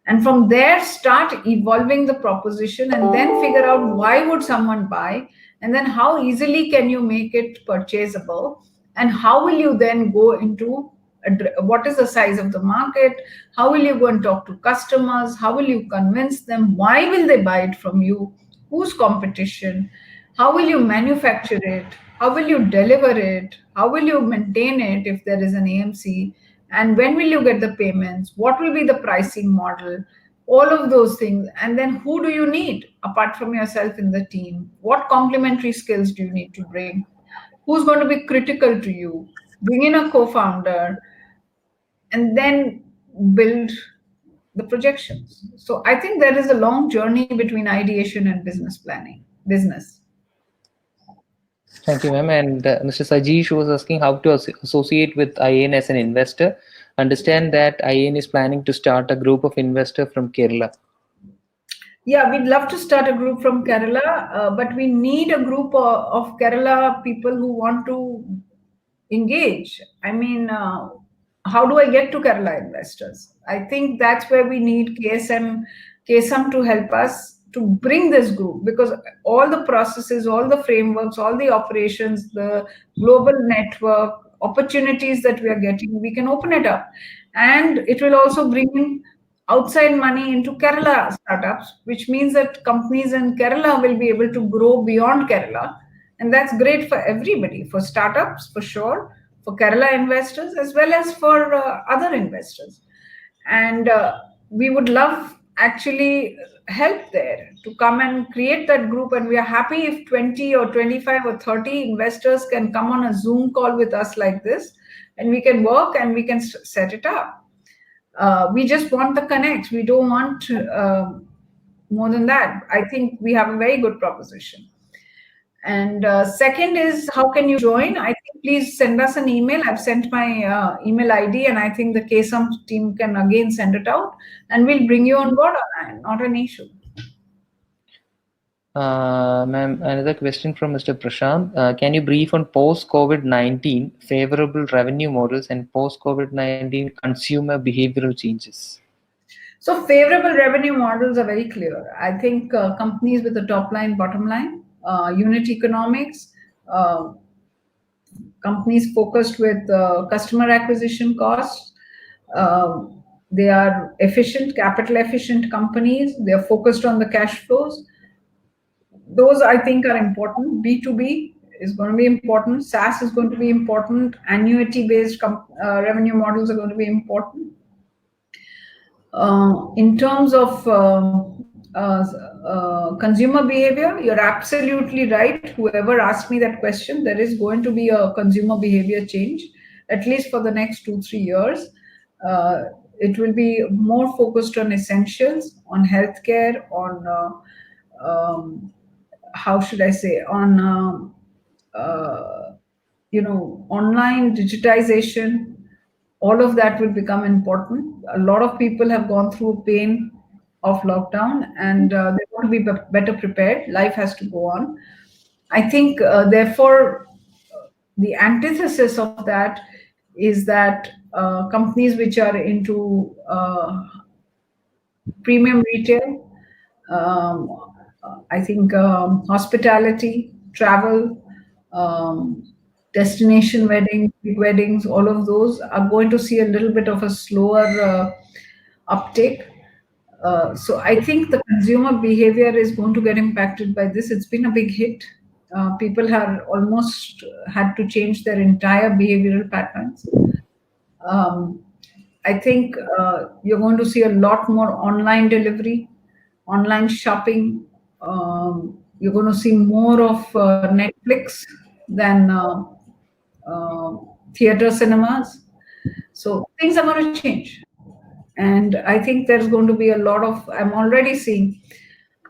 And from there, start evolving the proposition, and then figure out why would someone buy, and then how easily can you make it purchasable, and how will you then go into what is the size of the market, how will you go and talk to customers, how will you convince them, why will they buy it from you, who's competition, how will you manufacture it, how will you deliver it, how will you maintain it if there is an AMC, and when will you get the payments, what will be the pricing model, all of those things. And then who do you need apart from yourself in the team, what complementary skills do you need to bring, who's going to be critical to you, bring in a co-founder, and then build the projections. So I think there is a long journey between ideation and business planning. Business. Thank you, ma'am. And Mr. Sajish was asking how to associate with IAN as an investor. Understand that IAN is planning to start a group of investors from Kerala. Yeah, we'd love to start a group from Kerala, but we need a group of Kerala people who want to engage. I mean, how do I get to Kerala investors? I think that's where we need KSM to help us to bring this group, because all the processes, all the frameworks, all the operations, the global network opportunities that we are getting, we can open it up, and it will also bring in outside money into Kerala startups, which means that companies in Kerala will be able to grow beyond Kerala. And that's great for everybody, for startups, for sure, for Kerala investors, as well as for other investors. And we would love actually help there to come and create that group. And we are happy if 20 or 25 or 30 investors can come on a Zoom call with us like this, and we can work and we can set it up. We just want the connect. We don't want more than that. I think we have a very good proposition. And second is, how can you join? I think please send us an email. I've sent my email ID, and I think the KSUM team can again send it out, and we'll bring you on board on that. Not an issue. Ma'am, another question from Mr. Prashant. Can you brief on post-COVID-19 favorable revenue models and post-COVID-19 consumer behavioral changes? So favorable revenue models are very clear. I think companies with a top line, bottom line, unit economics, companies focused with customer acquisition costs. They are efficient, capital efficient companies. They are focused on the cash flows. Those I think are important. B2B is going to be important. SaaS is going to be important. Annuity based revenue models are going to be important. In terms of consumer behavior, you're absolutely right. Whoever asked me that question, there is going to be a consumer behavior change, at least for the next 2-3 years. It will be more focused on essentials, on healthcare, on how should I say, on online digitization. All of that will become important. A lot of people have gone through a pain of lockdown, and they want to be better prepared. Life has to go on. I think, therefore, the antithesis of that is that companies which are into premium retail, I think hospitality, travel, destination weddings, big weddings, all of those are going to see a little bit of a slower uptake. So I think the consumer behavior is going to get impacted by this. It's been a big hit. People have almost had to change their entire behavioral patterns. I think you're going to see a lot more online delivery, online shopping. You're going to see more of Netflix than theater cinemas. So things are going to change. And I think there's going to be a lot of, I'm already seeing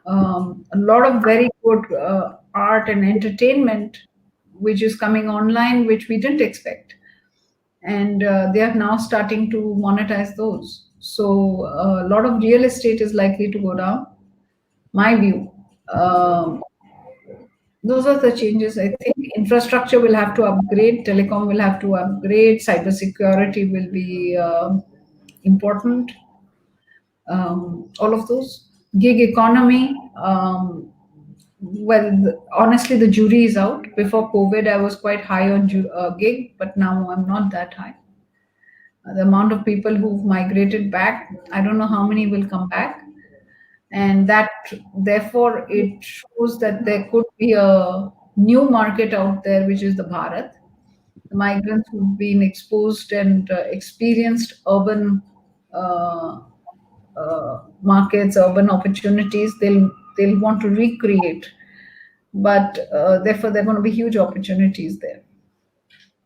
a lot of very good art and entertainment, which is coming online, which we didn't expect. And they are now starting to monetize those. So a lot of real estate is likely to go down, my view. Those are the changes. I think infrastructure will have to upgrade, telecom will have to upgrade, cybersecurity will be important. All of those. Gig economy. Well, honestly, the jury is out. Before COVID, I was quite high on gig, but now I'm not that high. The amount of people who've migrated back, I don't know how many will come back. And that, therefore, it shows that there could be a new market out there, which is the Bharat. The migrants who've been exposed and experienced urban markets, urban opportunities, they'll want to recreate. But therefore, there are going to be huge opportunities there.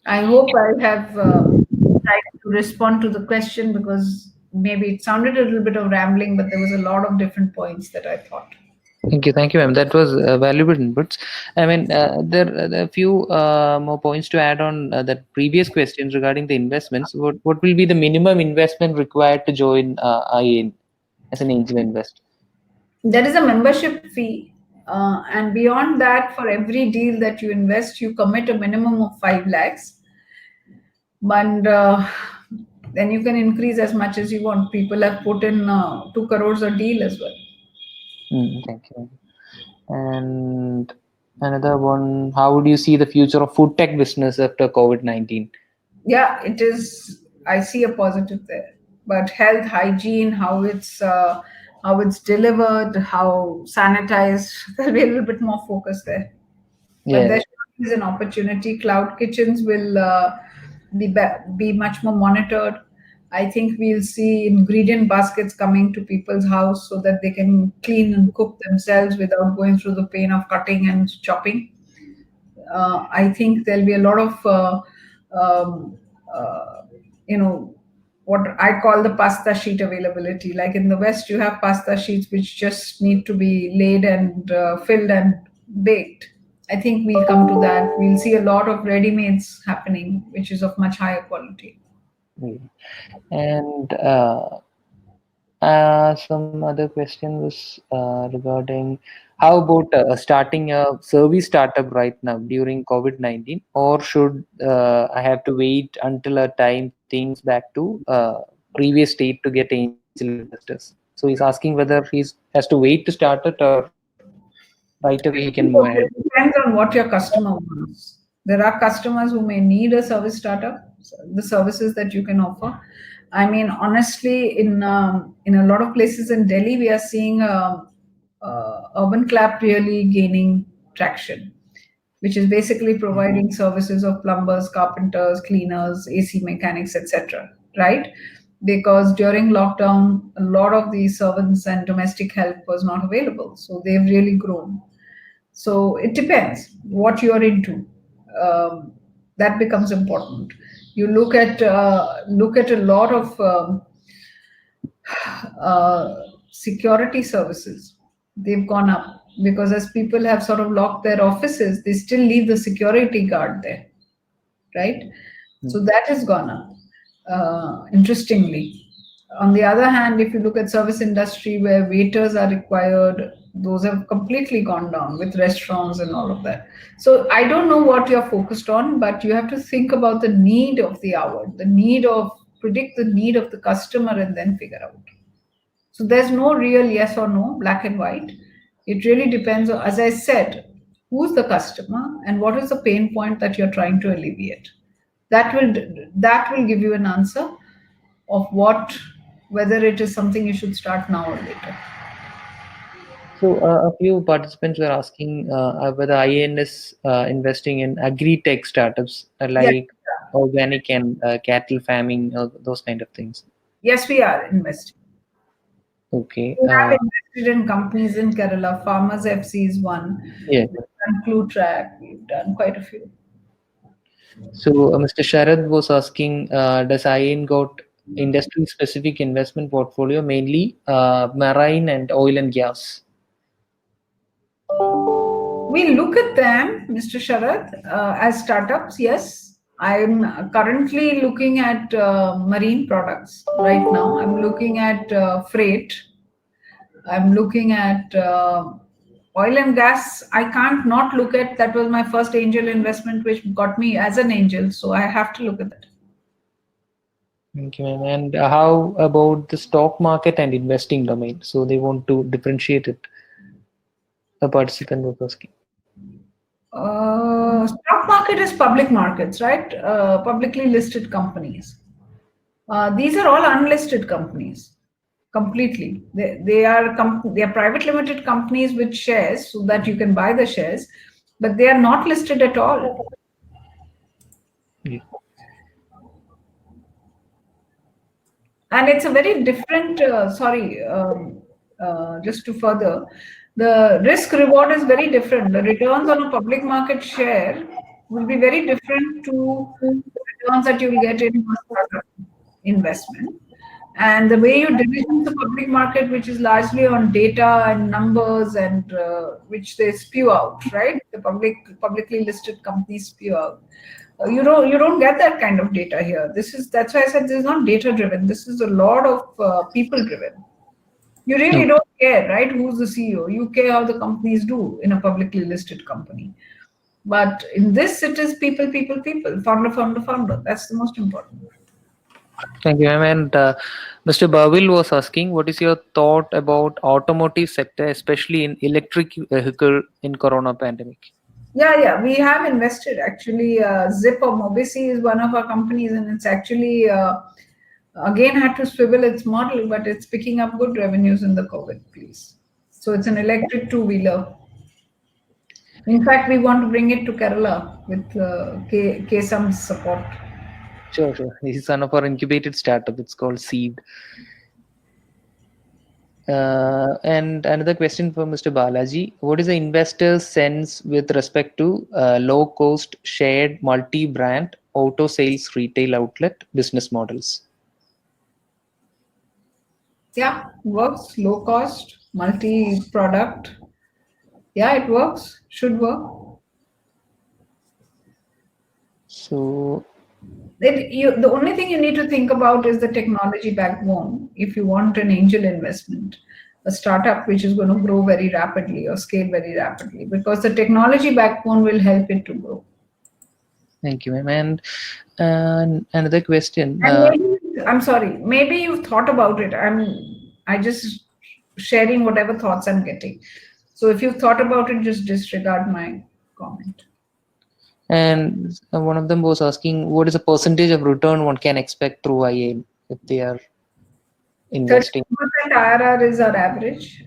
I hope I have tried to respond to the question, because maybe it sounded a little bit of rambling, but there was a lot of different points that I thought. Thank you, ma'am. That was valuable inputs. I mean, there are a few more points to add on that previous questions regarding the investments. What will be the minimum investment required to join IAN as an angel investor? There is a membership fee, and beyond that, for every deal that you invest, you commit a minimum of 5 lakhs. And then you can increase as much as you want. People have put in 2 crores a deal as well. Thank you. And another one, how would you see the future of food tech business after COVID-19? Yeah, it is. I see a positive there. But health, hygiene, how it's delivered, how sanitized, there'll be a little bit more focus there. But there Yeah. is an opportunity. Cloud kitchens will be much more monitored. I think we'll see ingredient baskets coming to people's house so that they can clean and cook themselves without going through the pain of cutting and chopping. I think there'll be a lot of, um, uh, you know, what I call the pasta sheet availability. Like in the West, you have pasta sheets which just need to be laid and filled and baked. I think we'll come to that. We'll see a lot of ready-mades happening, which is of much higher quality. And some other question was regarding how about starting a service startup right now during COVID-19, or should I have to wait until a time things back to previous state to get angel investors? So he's asking whether he has to wait to start it or right away he can move ahead. It depends on what your customer wants. There are customers who may need a service startup, the services that you can offer. I mean, honestly, in a lot of places in Delhi, we are seeing urban clap really gaining traction, which is basically providing services of plumbers, carpenters, cleaners, AC mechanics, etc. Right? Because during lockdown, a lot of these servants and domestic help was not available, so they've really grown. So it depends what you're into. Um, that becomes important. You look at a lot of security services. They've gone up because as people have sort of locked their offices, they still leave the security guard there, right? So that has gone up. Interestingly, on the other hand, if you look at service industry where waiters are required, those have completely gone down with restaurants and all of that. So I don't know what you're focused on, but you have to think about the need of the hour, predict the need of the customer and then figure out. So there's no real yes or no, black and white. It really depends on, as I said, who's the customer and what is the pain point that you're trying to alleviate. That will give you an answer of whether it is something you should start now or later. So a few participants were asking whether IAN is investing in agri-tech startups Yes, like organic and cattle farming, those kind of things. yes, we are investing. Okay. We have invested in companies in Kerala. Farmers FC is one. Yeah. We've done Clue Track. We've done quite a few. So Mr. Sharad was asking, does IAN got industry-specific investment portfolio, mainly marine and oil and gas? We look at them, Mr. Sharad, as startups, yes. I'm currently looking at marine products right now. I'm looking at freight. I'm looking at oil and gas. I can't not look at that. Was my first angel investment, which got me as an angel. So I have to look at that. Thank you, ma'am. And how about the stock market and investing domain? So they want to differentiate it. A participant was asking. Stock market is public markets, right? Publicly listed companies. These are all unlisted companies, completely. They are private limited companies with shares, so that you can buy the shares, but they are not listed at all. Yeah. And it's a very different. Just to further, the risk reward is very different. The returns on a public market share will be very different to the returns that you will get in a startup investment. And the way you diligence the public market, which is largely on data and numbers, and which they spew out, right? The publicly listed companies spew out. You don't get that kind of data here. That's why I said this is not data driven. This is a lot of people driven. You really No. don't care, right? Who's the CEO? You care how the companies do in a publicly listed company. But in this, it is people, people, people, founder, founder, founder. That's the most important. Thank you, ma'am. And Mr. Bavil was asking, what is your thought about automotive sector, especially in electric vehicle in Corona pandemic? Yeah. We have invested actually. Zip or Mobisi is one of our companies, and it's actually again had to swivel its model, but it's picking up good revenues in the COVID piece. So it's an electric two-wheeler. In fact, we want to bring it to Kerala with KSUM's support. Sure. This is one of our incubated startup. It's called Seed. And another question for Mr. Balaji. What is the investor's sense with respect to low-cost shared multi-brand auto sales retail outlet business models? Yeah, works. Low cost, multi-product. Yeah, it works. Should work. So The only thing you need to think about is the technology backbone. If you want an angel investment, a startup which is going to grow very rapidly or scale very rapidly, because the technology backbone will help it to grow. thank you, ma'am. And another question. And maybe, I'm sorry, maybe you've thought about it. I just sharing whatever thoughts I'm getting. So if you've thought about it, just disregard my comment. And one of them was asking, what is the percentage of return one can expect through IAM if they are investing? 30% IRR is our average.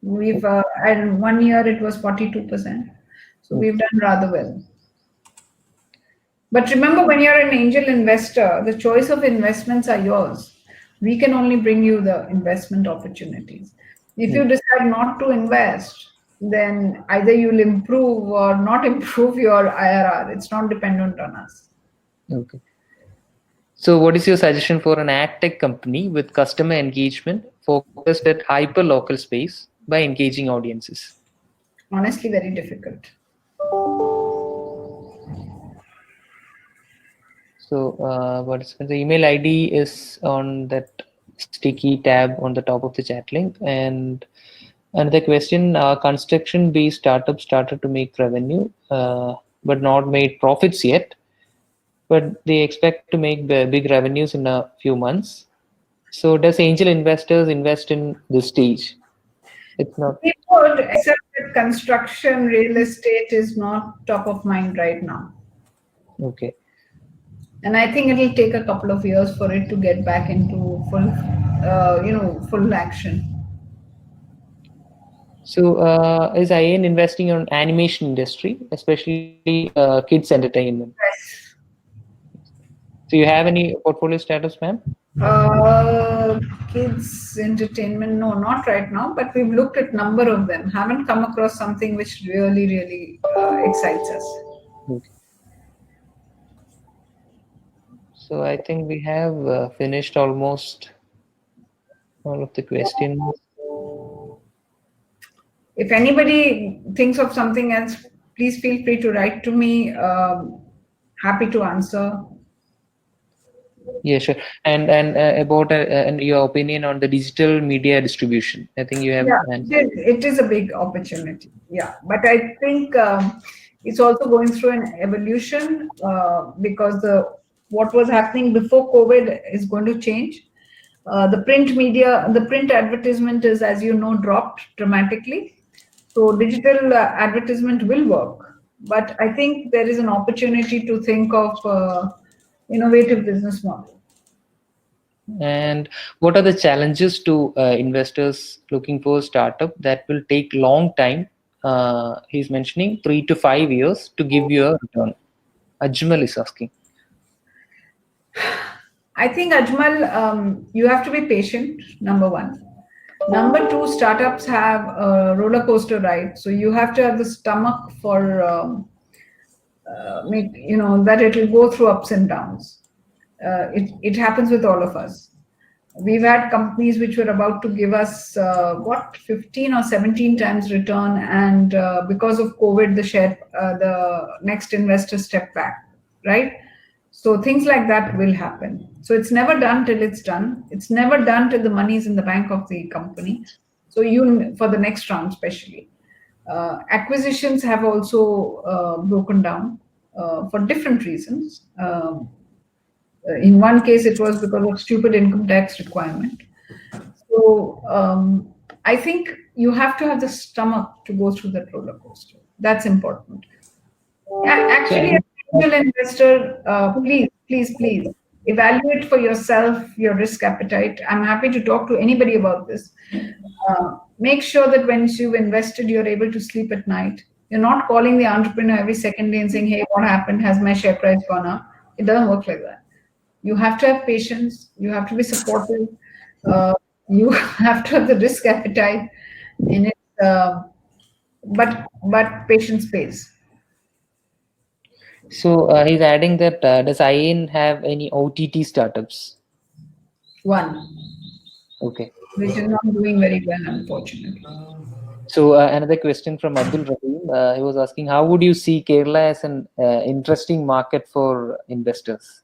We've and 1 year it was 42%. So we've done rather well. But remember, when you're an angel investor, the choice of investments are yours. We can only bring you the investment opportunities. If you decide not to invest, then either you'll improve or not improve your IRR. It's not dependent on us. Okay. So what is your suggestion for an ad tech company with customer engagement focused at hyper local space by engaging audiences? Honestly, very difficult. So the email ID is on that sticky tab on the top of the chat link. And another question, construction based startups started to make revenue but not made profits yet, but they expect to make big revenues in a few months. So does angel investors invest in this stage? It's not. We would, except that construction, real estate is not top of mind right now. Okay. And I think it'll take a couple of years for it to get back into full action. So is IAN investing on animation industry, especially kids entertainment? Yes. So you have any portfolio status, ma'am? Kids entertainment, no, not right now. But we've looked at number of them. Haven't come across something which really excites us. Okay. So I think we have finished almost all of the questions. If anybody thinks of something else, please feel free to write to me. Happy to answer. Yeah, sure. And about your opinion on the digital media distribution. I think you have. Yeah, it is a big opportunity. Yeah, but I think it's also going through an evolution because what was happening before COVID is going to change. The print media, the print advertisement is, as you know, dropped dramatically. So digital advertisement will work, but I think there is an opportunity to think of innovative business model. And what are the challenges to investors looking for a startup that will take long time? He's mentioning 3 to 5 years to give you a return. Ajmal is asking. I think, Ajmal, you have to be patient, number one. Number two, startups have a roller coaster ride. So you have to have the stomach for, that it will go through ups and downs. It happens with all of us. We've had companies which were about to give us 15 or 17 times return, and because of COVID, the next investor stepped back, right? So things like that will happen. So it's never done till it's done. It's never done till the money is in the bank of the company. So you for the next round, especially acquisitions have also broken down for different reasons. In one case, it was because of stupid income tax requirement. So I think you have to have the stomach to go through that roller coaster. That's important. So Actually, as any, an angel investor, please evaluate for yourself your risk appetite. I'm happy to talk to anybody about this. Make sure that once you've invested, you're able to sleep at night. You're not calling the entrepreneur every second day and saying, "Hey, what happened? Has my share price gone up?" It doesn't work like that. You have to have patience. You have to be supportive. Uh, you have to have the risk appetite, and but patience pays. so he's adding that does IN have any OTT startups? One, Okay. which is not doing very well, unfortunately. So another question from Abdul Rahim. He was asking, how would you see Kerala as an interesting market for investors?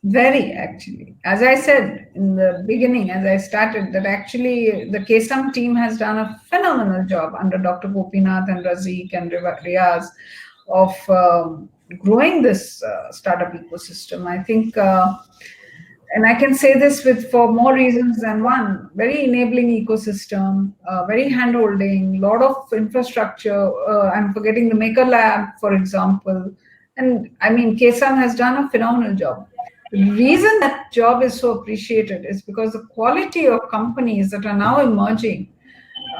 Very, actually. As I said in the beginning, as I started, that actually the KSUM team has done a phenomenal job under Dr. Gopinath and Razik and Riaz of growing this startup ecosystem. I think, and I can say this with for more reasons than one, very enabling ecosystem, very handholding, lot of infrastructure. I'm forgetting the Maker Lab, for example. And I mean, KSUM has done a phenomenal job. The reason that job is so appreciated is because the quality of companies that are now emerging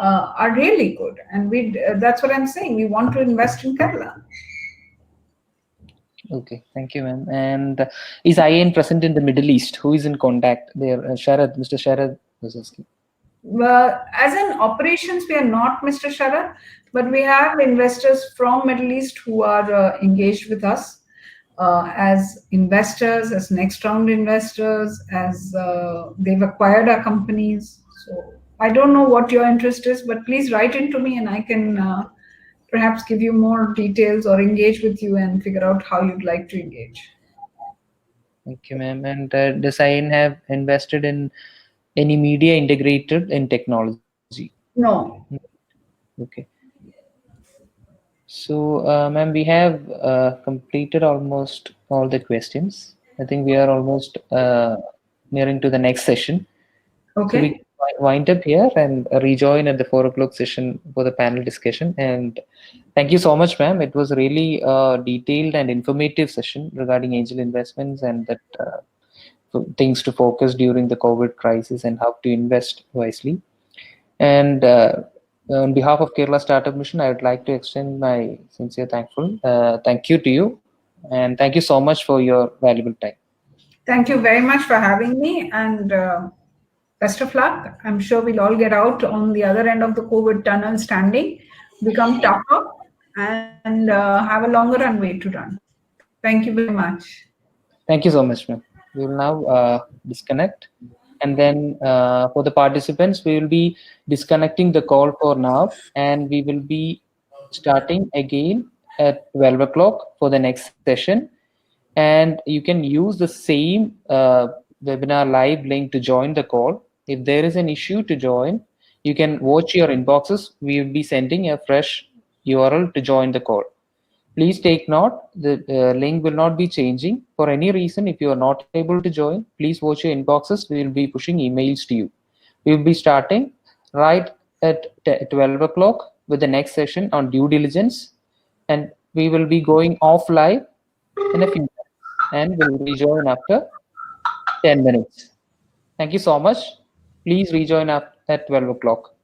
are really good, and that's what I'm saying. We want to invest in Kerala. Okay, thank you, ma'am. And is IN present in the Middle East? Who is in contact there? Sharad, Mr. Sharad was asking. As in operations, we are not, Mr. Sharad, but we have investors from Middle East who are engaged with us as investors, as next round investors, as they've acquired our companies. So I don't know what your interest is, but please write into me and I can perhaps give you more details or engage with you and figure out how you'd like to engage. Thank you, ma'am. And does IN have invested in any media integrated in technology? No. Okay. So, ma'am, we have completed almost all the questions. I think we are almost nearing to the next session. So we Okay. can wind up here and rejoin at the 4 o'clock session for the panel discussion. And thank you so much, ma'am. It was really a detailed and informative session regarding angel investments and that things to focus during the COVID crisis and how to invest wisely. And on behalf of Kerala Startup Mission, I would like to extend my sincere thank you to you, and thank you so much for your valuable time. Thank you very much for having me, and best of luck. I'm sure we'll all get out on the other end of the COVID tunnel standing, become tougher, and have a longer runway to run. Thank you very much. Thank you so much, ma'am. We will now disconnect. And then for the participants, we will be disconnecting the call for now, and we will be starting again at 12 o'clock for the next session. And you can use the same webinar live link to join the call. If there is an issue to join, you can watch your inboxes. We will be sending a fresh URL to join the call. Please take note, the link will not be changing. For any reason, if you are not able to join, please watch your inboxes. We will be pushing emails to you. We will be starting right at 12 o'clock with the next session on due diligence. And we will be going off live in a few minutes and will rejoin after 10 minutes. Thank you so much. Please rejoin up at 12 o'clock.